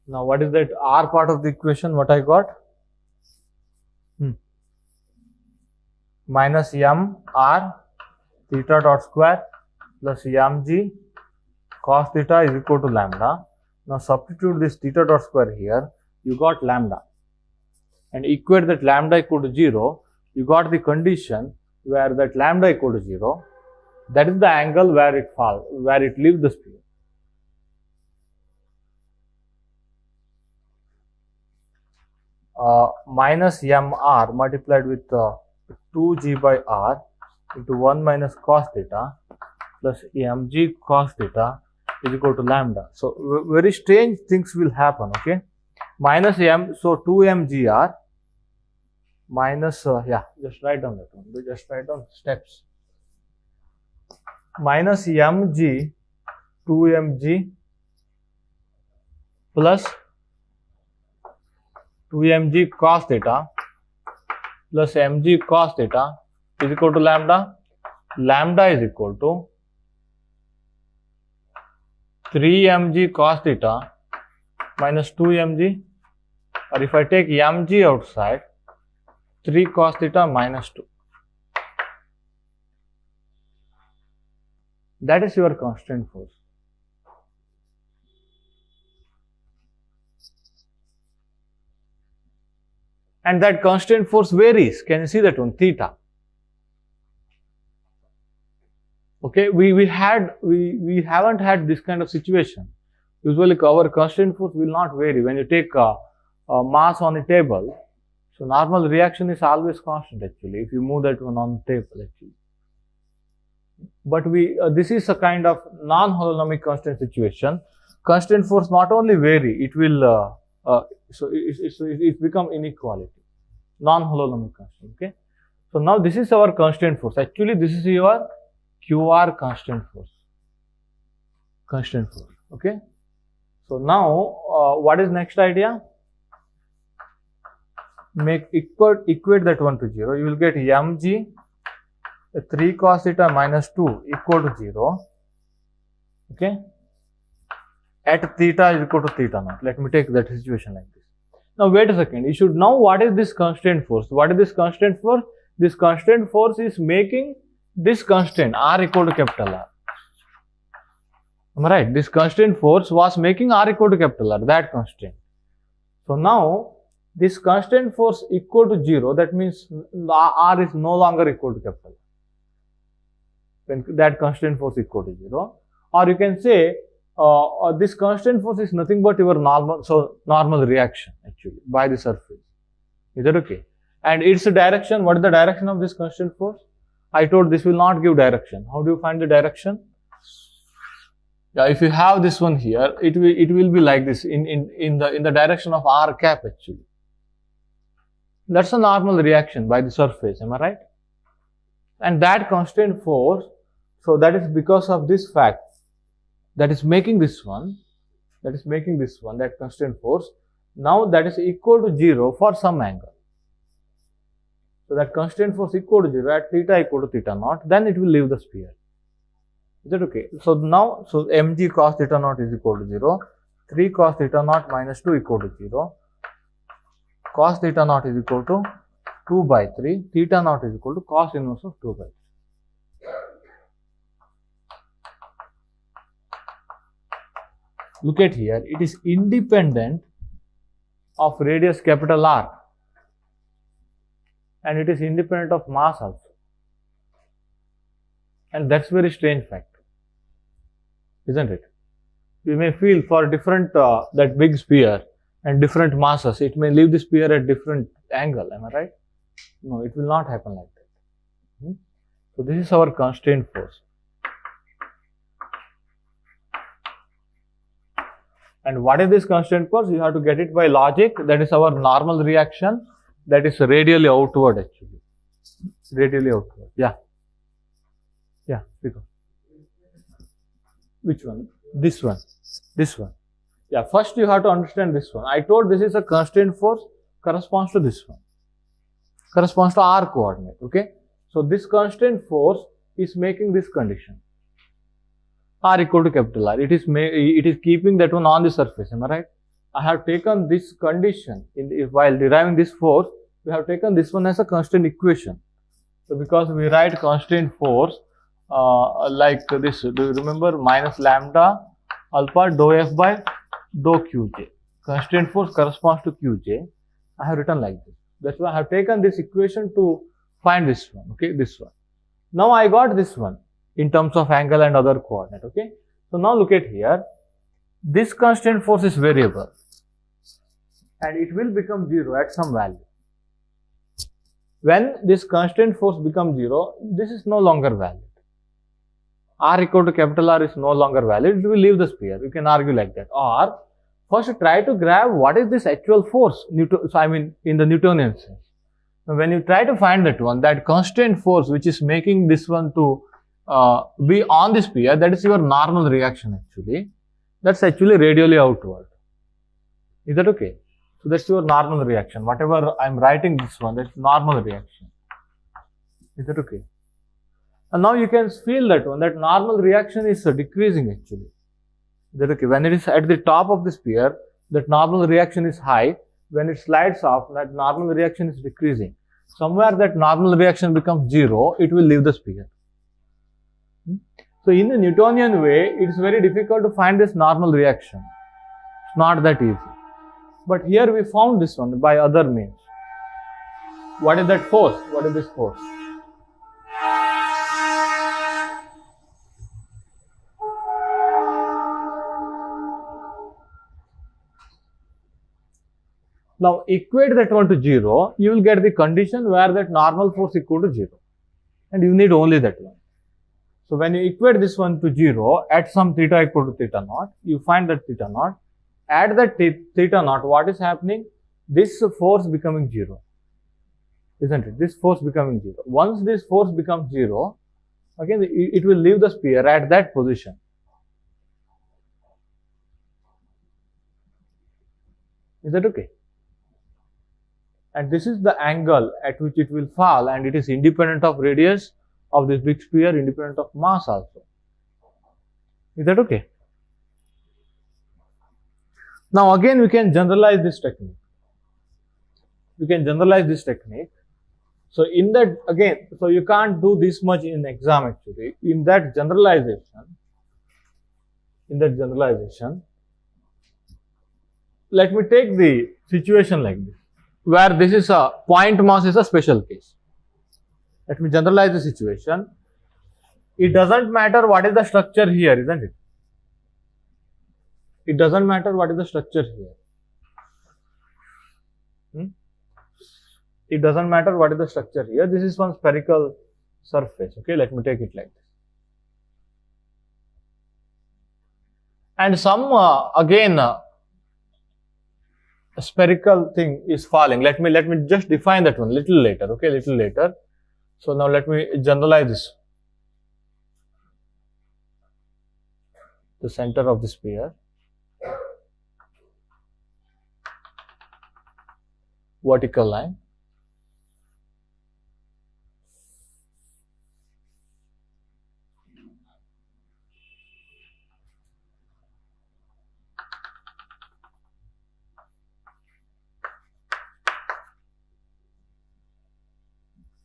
Now what is that r part of the equation? What I got? Minus m r theta dot square plus mg cos theta is equal to lambda. Now substitute this theta dot square here, you got lambda, and equate that lambda equal to 0, you got the condition where that lambda equal to 0, that is the angle where it leaves the sphere. Minus mr multiplied with 2g by r into 1 minus cos theta plus mg cos theta is equal to lambda. So very strange things will happen. Okay, minus m, so 2mgr minus just write down that one. Just write down steps. Minus mg 2mg plus 2mg cos theta plus mg cos theta is equal to lambda. Lambda is equal to 3mg cos theta minus 2mg, or if I take mg outside, 3 cos theta minus 2. That is your constant force. And that constant force varies. Can you see that one? Theta. Okay, we haven't had this kind of situation. Usually our constant force will not vary. When you take a mass on a table, so normal reaction is always constant actually, if you move that one on the table actually. But this is a kind of non-holonomic constant situation. Constant force not only vary, it will, it become inequality. Non-holonomic constant, okay. So now this is our constant force. Actually this is your QR constant force. Okay. So now what is next idea? Equate that one to 0. You will get mg 3 cos theta minus 2 equal to 0. Okay. At theta is equal to theta naught. Let me take that situation like this. Now wait a second. You should know what is this constant force. What is this constant force? This constant force is making this constant r equal to capital R. Am I right? This constant force was making r equal to capital R, that constant. So now this constant force equal to 0, that means r is no longer equal to capital R. When that constant force equal to 0, or you can say this constant force is nothing but your normal reaction actually by the surface. Is that okay? And its direction, what is the direction of this constant force? I told this will not give direction. How do you find the direction? Yeah, if you have this one here, it will be like this in the direction of r cap actually. That's a normal reaction by the surface, am I right? And that constant force, so that is because of this fact that is making this one, that constant force, now that is equal to 0 for some angle. So that constant force equal to 0 at theta equal to theta naught, then it will leave the sphere. Is that okay? So now, mg cos theta naught is equal to 0, 3 cos theta naught minus 2 equal to 0, cos theta naught is equal to 2 by 3, theta naught is equal to cos inverse of 2 by 3. Look at here, it is independent of radius capital R, and it is independent of mass also. And that's very strange fact. isn't it? You may feel for different, that big sphere and different masses, it may leave the sphere at different angle, am I right? No, it will not happen like that. So this is our constraint force. And what is this constraint force? You have to get it by logic. That is our normal reaction. That is radially outward actually. Radially outward. Yeah. Yeah, because. Which one? This one. This one. Yeah, first you have to understand this one. I told this is a constraint force, corresponds to this one. Corresponds to R coordinate. Okay. So this constraint force is making this condition. R equal to capital R. It is keeping that one on the surface. Am I right? I have taken this condition while deriving this force. We have taken this one as a constraint equation. So because we write constraint force like this. Do you remember? Minus lambda alpha dou F by dou Qj. Constraint force corresponds to Qj. I have written like this. That's why I have taken this equation to find this one. Okay, this one. Now I got this one in terms of angle and other coordinate. Okay. So now look at here. This constraint force is variable and it will become 0 at some value. When this constraint force becomes 0, this is no longer valid. R equal to capital R is no longer valid. It will leave the sphere. You can argue like that. Or first try to grab what is this actual force, in the Newtonian sense. Now, when you try to find that one, that constraint force which is making this one to be on the sphere, that is your normal reaction actually. That's actually radially outward. Is that okay? So that's your normal reaction. Whatever I'm writing this one, that's normal reaction. Is that okay? And now you can feel that one, that normal reaction is decreasing actually. Is that okay? When it is at the top of the sphere, that normal reaction is high. When it slides off, that normal reaction is decreasing. Somewhere that normal reaction becomes 0, it will leave the sphere. So in the Newtonian way, it is very difficult to find this normal reaction. It's not that easy. But here we found this one by other means. What is that force? What is this force? Now equate that one to 0, you will get the condition where that normal force equal to 0. And you need only that one. So when you equate this one to 0 at some theta equal to theta naught, you find that theta naught. At that theta naught, what is happening? This force becoming 0. Isn't it? This force becoming 0. Once this force becomes 0, again it will leave the sphere at that position. Is that okay? And this is the angle at which it will fall, and it is independent of radius of this big sphere, independent of mass also. Is that okay? Now again we can generalize this technique. We can generalize this technique. So in that, again, so you can't do this much in exam actually. In that generalization, let me take the situation like this, where this is a point mass is a special case. Let me generalize the situation. It doesn't matter what is the structure here, isn't it? It doesn't matter what is the structure here. It doesn't matter what is the structure here. This is one spherical surface. Okay, let me take it like this. And some again a spherical thing is falling. Let me just define that one little later. Okay, little later. So now let me generalize this. The center of the sphere. Vertical line.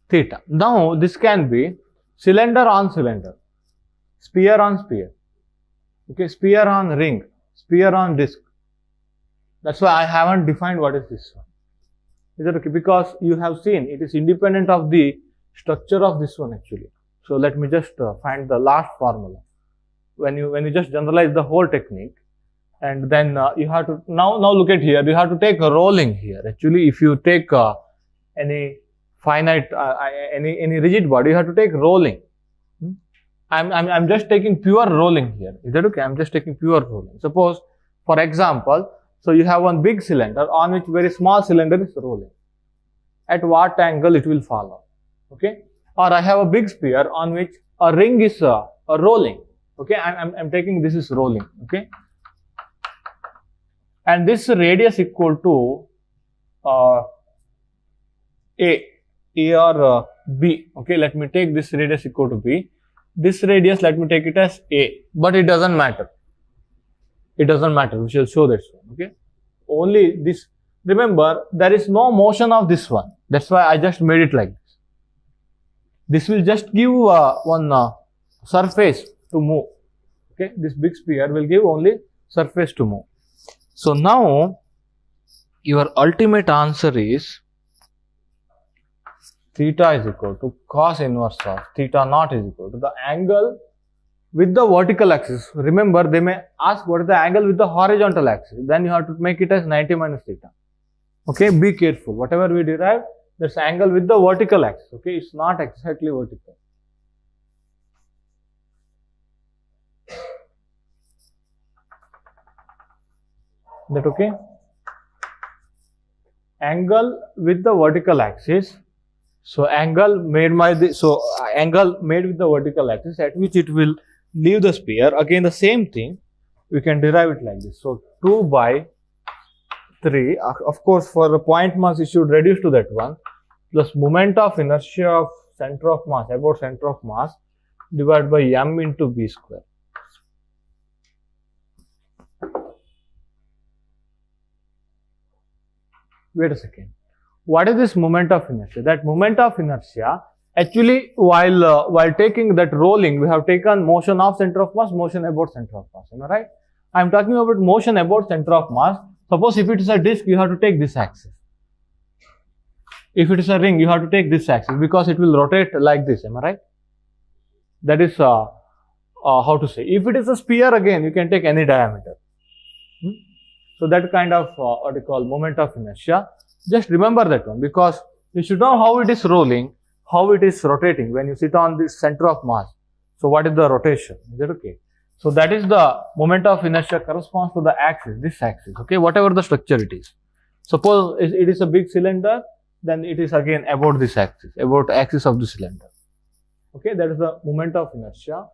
Theta. Now this can be cylinder on cylinder, sphere on sphere, okay, sphere on ring, sphere on disc. That's why I haven't defined what is this one. Is that okay? Because you have seen it is independent of the structure of this one actually. So let me just find the last formula. when you just generalize the whole technique, and then you have to now look at here. You have to take a rolling here. Actually, if you take any finite any rigid body, you have to take rolling. I'm just taking pure rolling here. Is that okay? I'm just taking pure rolling. Suppose, for example, so you have one big cylinder on which very small cylinder is rolling. At what angle it will fall off? Okay. Or I have a big sphere on which a ring is rolling. Okay. I'm taking this is rolling. Okay. And this radius equal to A or B. Okay. Let me take this radius equal to B. This radius, let me take it as A, but it doesn't matter. It doesn't matter. We shall show that one. Okay. Only this. Remember, there is no motion of this one. That's why I just made it like this. This will just give one surface to move. Okay. This big sphere will give only surface to move. So now, your ultimate answer is theta is equal to cos inverse of theta naught is equal to the angle with the vertical axis. Remember, they may ask what is the angle with the horizontal axis. Then you have to make it as 90 minus theta. Okay, be careful. Whatever we derive, that's angle with the vertical axis. Okay, it's not exactly vertical. That okay? Angle with the vertical axis. So angle made by the angle made with the vertical axis at which it will leave the sphere. Again, the same thing. We can derive it like this. So 2 by 3. Of course, for the point mass, you should reduce to that one. Plus moment of inertia of center of mass about center of mass divided by m into b square. Wait a second. What is this moment of inertia? That moment of inertia, actually, while taking that rolling, we have taken motion of center of mass, motion about center of mass. Am I right? I am talking about motion about center of mass. Suppose if it is a disk, you have to take this axis. If it is a ring, you have to take this axis because it will rotate like this. Am I right? That is how to say. If it is a sphere, again, you can take any diameter. So that kind of what we call moment of inertia. Just remember that one because you should know how it is rolling, how it is rotating when you sit on this center of mass. So what is the rotation? Is that okay? So that is the moment of inertia corresponds to the axis, this axis. Okay, whatever the structure it is. Suppose it is a big cylinder, then it is again about this axis, about axis of the cylinder. Okay, that is the moment of inertia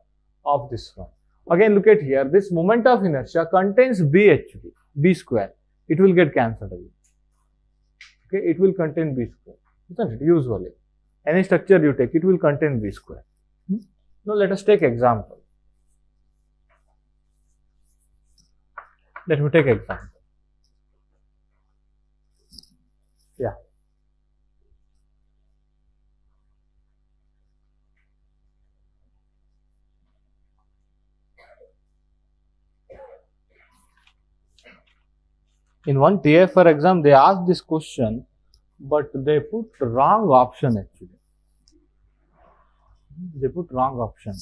of this one. Again, look at here. This moment of inertia contains B actually, B square. It will get cancelled away. Okay, it will contain B square, isn't it? Usually, any structure you take, it will contain B square. Now, let us take example. Let me take example. Yeah. In one TFR exam, they asked this question, but they put wrong option actually. They put wrong option.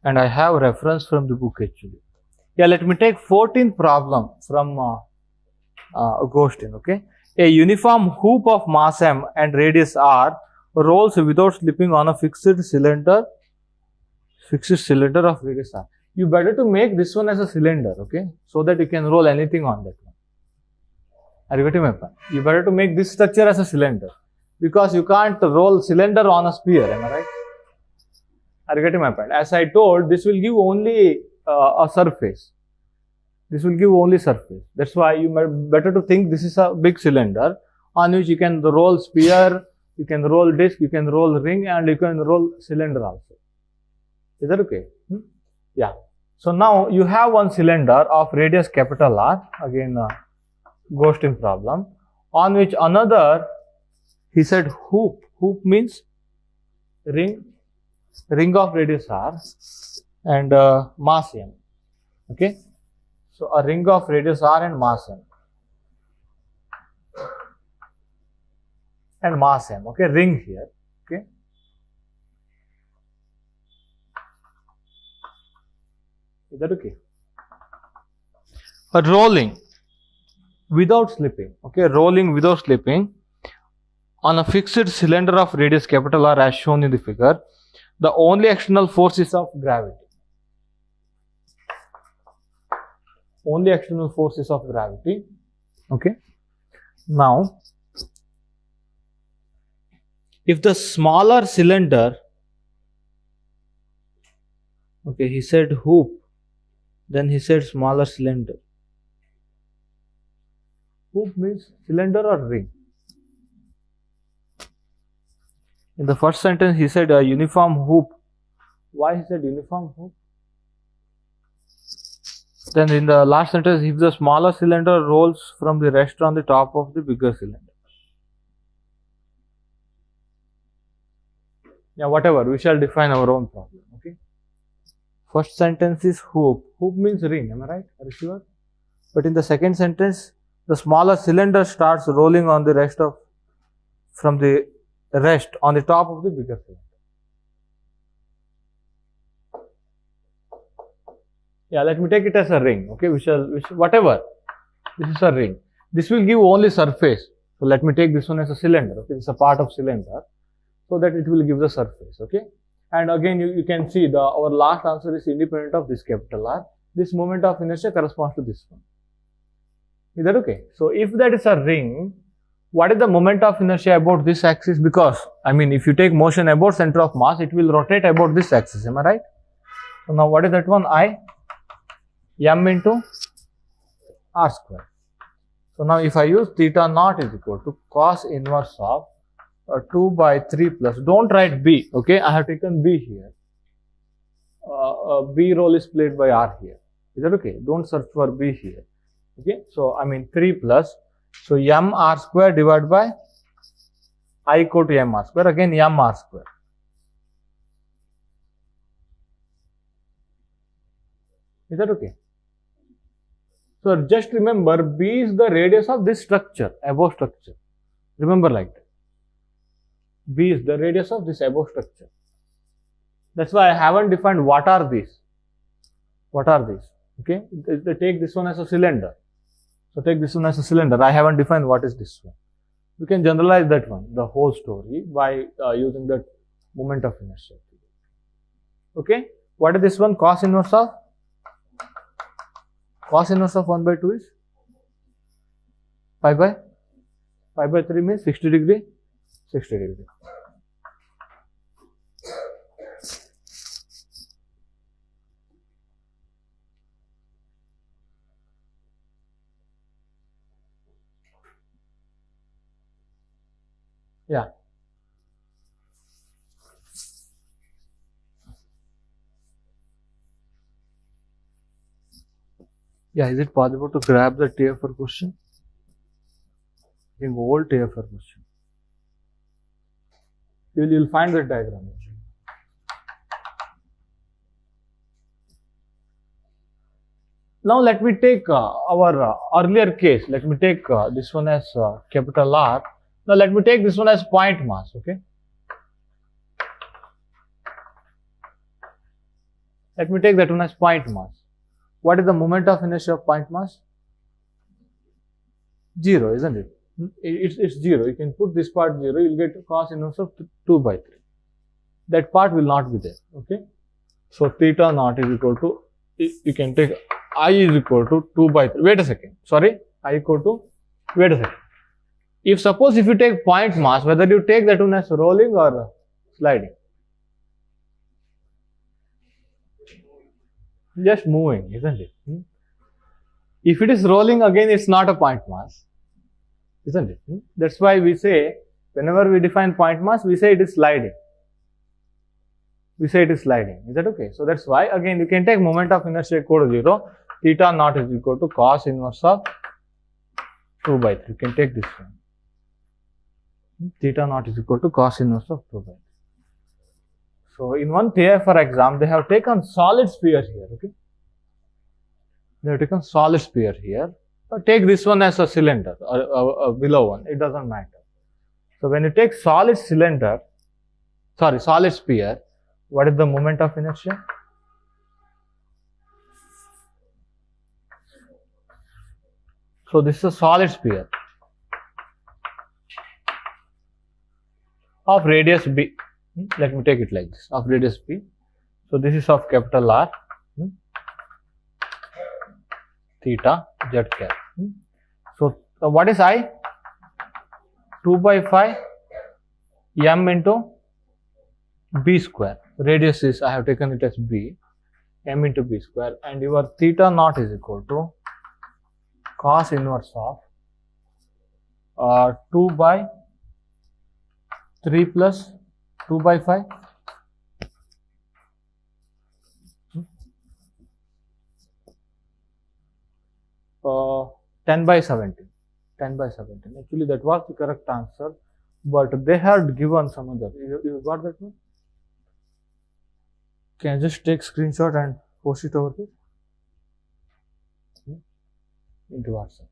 And I have reference from the book actually. Yeah, let me take 14th problem from Ghostin, okay. A uniform hoop of mass m and radius r rolls without slipping on a fixed cylinder of radius r. You better to make this one as a cylinder, okay, so that you can roll anything on that one. Are you getting my point? You better to make this structure as a cylinder because you can't roll cylinder on a sphere, am I right? Are you getting my point? As I told, this will give only a surface. This will give only surface. That's why you better to think this is a big cylinder on which you can roll sphere, you can roll disc, you can roll ring, and you can roll cylinder also. Is that okay? Yeah. So now you have one cylinder of radius capital R, again Ghostin problem, on which another, he said hoop. Hoop means ring of radius R and mass m. Okay. So a ring of radius R and mass m. And mass m. Okay. Ring here. Okay. Is that okay? Rolling without slipping. Okay, rolling without slipping on a fixed cylinder of radius capital R as shown in the figure. The only external force is of gravity. Only external force is of gravity. Okay. Now, if the smaller cylinder, okay, he said hoop, then he said smaller cylinder. Hoop means cylinder or ring. In the first sentence, he said a uniform hoop. Why he said uniform hoop? Then in the last sentence, if the smaller cylinder rolls from the rest on the top of the bigger cylinder. Yeah, whatever, we shall define our own problem. Okay. First sentence is hoop. Hoop means ring, am I right? Are you sure? But in the second sentence, the smaller cylinder starts rolling on the rest of, from the rest on the top of the bigger cylinder. Yeah, let me take it as a ring. Okay, whatever. This is a ring. This will give only surface. So let me take this one as a cylinder. Okay, it's a part of cylinder, so that it will give the surface. Okay, and again you can see our last answer is independent of this capital R. This moment of inertia corresponds to this one. Is that okay? So if that is a ring, what is the moment of inertia about this axis? Because I mean, if you take motion about center of mass, it will rotate about this axis. Am I right? So now what is that one? M into R square. So now if I use theta naught is equal to cos inverse of 2 by 3 plus, don't write B, okay, I have taken B here. B role is played by R here. Is that okay? Don't search for B here. Okay, so I mean 3 plus, so M R square divided by I equal to M R square, again M R square. Is that okay? So just remember, B is the radius of this structure, above structure. Remember like that. B is the radius of this above structure. That's why I haven't defined what are these. What are these? Okay, they take this one as a cylinder. So take this one as a cylinder. I haven't defined what is this one. We can generalize that one, the whole story, by using that moment of inertia. Okay, what is this one? Cos inverse of? Cos inverse of 1 by 2 is pi by 3 means 60 degree. 60 degree. Yeah. Yeah, is it possible to grab the TFR question? I think old TFR question. You'll find the diagram. Now let me take our earlier case. Let me take this one as capital R. Now let me take this one as point mass. Okay. Let me take that one as point mass. What is the moment of inertia of point mass? 0, isn't it? It's 0. You can put this part 0. You'll get cos inverse of 2 by 3. That part will not be there. Okay. So theta naught is equal to, you can take I is equal to 2 by 3. Wait a second. Sorry. I equal to, wait a second. If you take point mass, whether you take that one as rolling or sliding, just moving, isn't it? If it is rolling, again it's not a point mass, isn't it? That's why we say, whenever we define point mass, we say it is sliding. We say it is sliding. Is that okay? So that's why, again, you can take moment of inertia equal to 0. Theta naught is equal to cos inverse of 2 by 3. You can take this one. Theta naught is equal to cos inverse of 2 by 3. So in one TFR exam, they have taken solid sphere here. Okay. They have taken solid sphere here. Take this one as a cylinder or below one. It doesn't matter. So when you take solid sphere, what is the moment of inertia? So this is a solid sphere of radius b. Let me take it like this, of radius b. So this is of capital R, theta z cap. So what is I? 2 by 5 m into b square. Radius is, I have taken it as b, m into b square, and your theta naught is equal to cos inverse of 2 by 3 plus 2 by 5. 10 by 17. 10 by 17. Actually, that was the correct answer, but they had given some other. You got that one? Can I just take screenshot and post it over here into WhatsApp?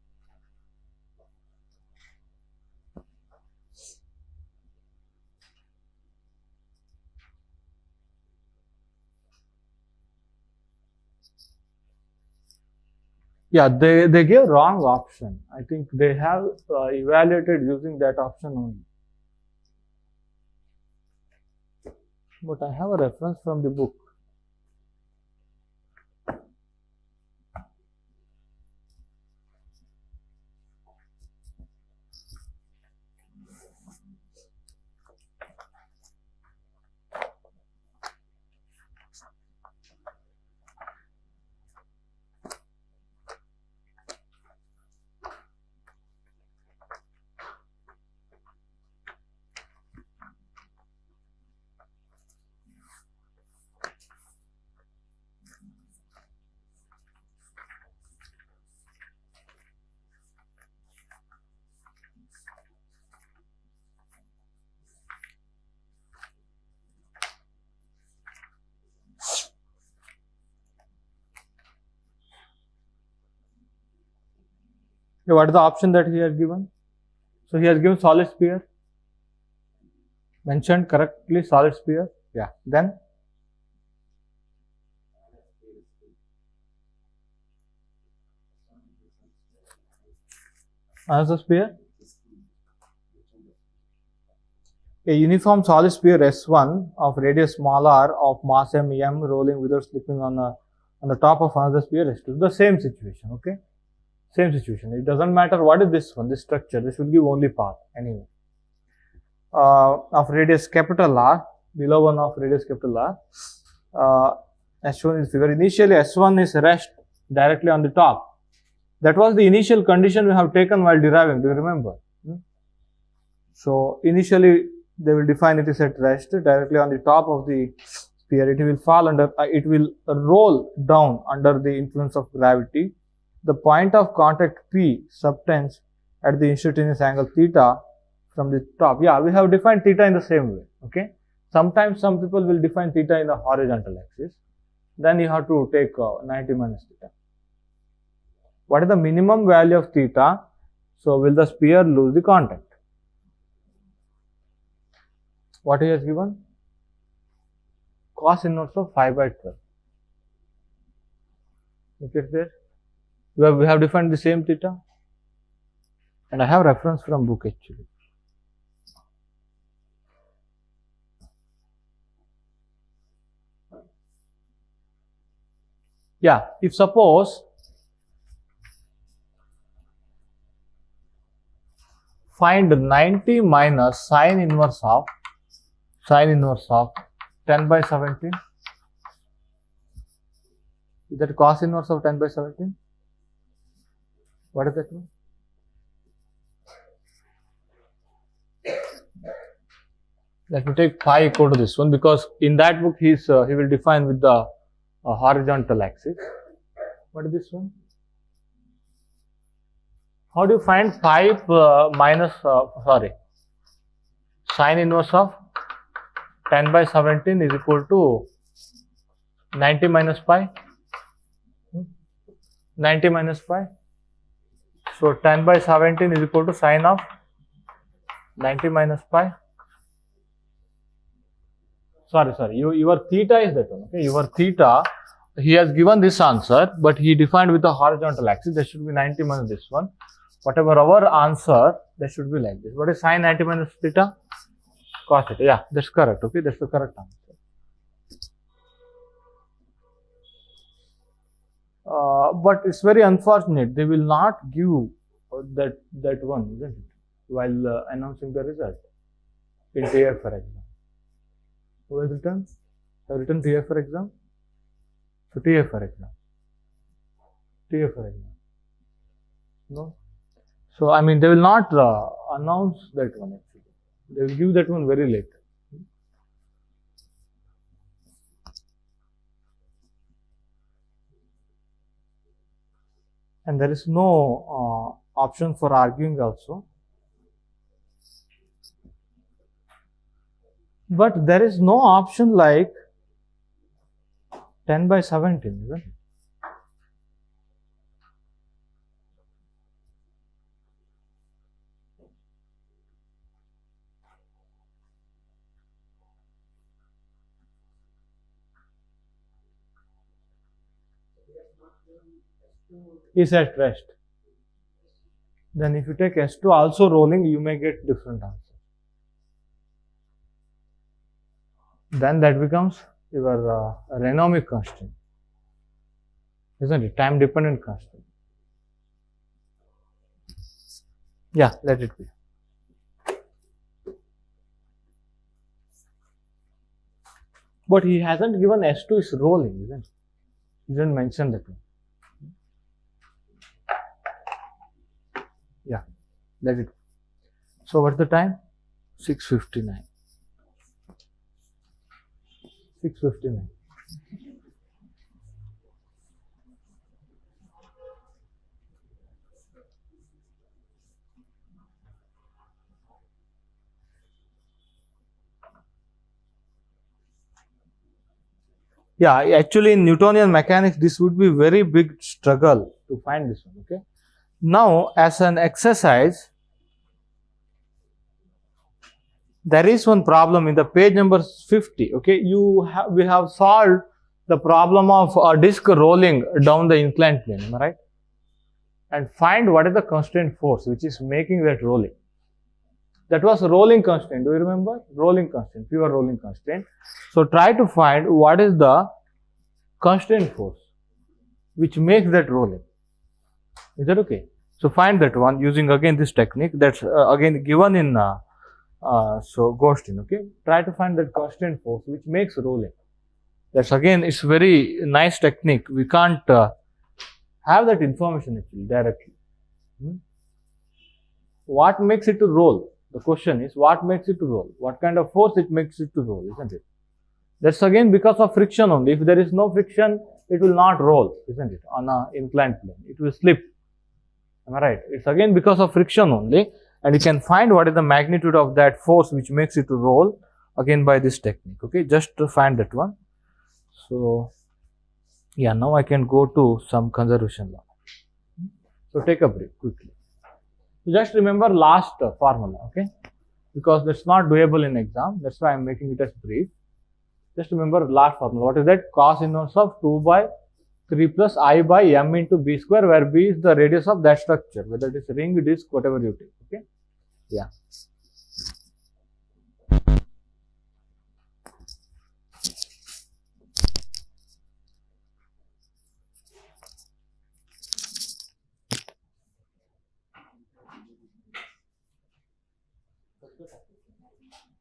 Yeah, they gave wrong option. I think they have evaluated using that option only. But I have a reference from the book. Okay, what is the option that he has given? So he has given solid sphere. Mentioned correctly solid sphere. Yeah. Then another sphere. A uniform solid sphere S1 of radius small r of mass m rolling without slipping on the top of another sphere S2. The same situation. Okay. Same situation. It doesn't matter what is this one, this structure. This will give only path anyway. Of radius capital R, below one of radius capital R, as shown in this figure. Initially, S1 is rest directly on the top. That was the initial condition we have taken while deriving. Do you remember? So initially, they will define it is at rest directly on the top of the sphere. It will fall under. It will roll down under the influence of gravity. The point of contact P subtends at the instantaneous angle theta from the top. Yeah, we have defined theta in the same way. Okay. Sometimes some people will define theta in the horizontal axis. Then you have to take 90 minus theta. What is the minimum value of theta? So will the sphere lose the contact? What he has given? Cos inverse of 5 by 12. Look at this. We have defined the same theta, and I have reference from book actually. Yeah, if suppose find 90 minus sine inverse of 10 by 17. Is that cos inverse of 10 by 17? What does that mean? Let me take phi equal to this one, because in that book he will define with the horizontal axis. What is this one? How do you find phi minus sine inverse of 10 by 17 is equal to 90 minus pi? 90 minus pi. So 10 by 17 is equal to sine of 90 minus pi. Sorry. Your theta is that one. Okay, your theta he has given this answer, but he defined with the horizontal axis. There should be 90 minus this one. Whatever our answer, that should be like this. What is sin 90 minus theta? Cos theta. Yeah, that's correct. Okay, that's the correct answer. But it's very unfortunate. They will not give that one, isn't it? While announcing the result in TF for exam. Who has written? Have written TF for exam? So TF for exam. TF for exam. No. So I mean, they will not announce that one actually. They will give that one very late. And there is no option for arguing also. But there is no option like 10 by 17, isn't it? Is at rest. Then if you take S2 also rolling, you may get different answer. Then that becomes your Renomic constant, isn't it? Time dependent constant. Yeah, let it be. But he hasn't given S2 is rolling, isn't it? He didn't mention that one. Yeah, let it be. So what's the time? 6:59. 6:59. Yeah, actually in Newtonian mechanics, this would be very big struggle to find this one, okay. Now, as an exercise, there is one problem in the page number 50, okay. We have solved the problem of a disc rolling down the inclined plane, am I right? And find what is the constant force which is making that rolling. That was rolling constant, do you remember? Rolling constant, pure rolling constant. So, try to find what is the constant force which makes that rolling. Is that okay? So, find that one using again this technique that's again given in Ghostin, okay. Try to find that constant force which makes rolling. That's again, it's very nice technique. We can't have that information actually directly. What makes it to roll? The question is, what makes it to roll? What kind of force it makes it to roll, isn't it? That's again because of friction only. If there is no friction, it will not roll, isn't it? On an inclined plane, it will slip. Am I right? It's again because of friction only, and you can find what is the magnitude of that force which makes it to roll again by this technique, okay? Just to find that one. So, yeah, now I can go to some conservation law. So, take a break quickly. So, just remember last formula, okay? Because that's not doable in exam, that's why I am making it as brief. Just remember last formula. What is that? Cos inverse of 2 by 3 plus I by m into b square, where b is the radius of that structure, whether it is ring, disc, whatever you take, okay? Yeah.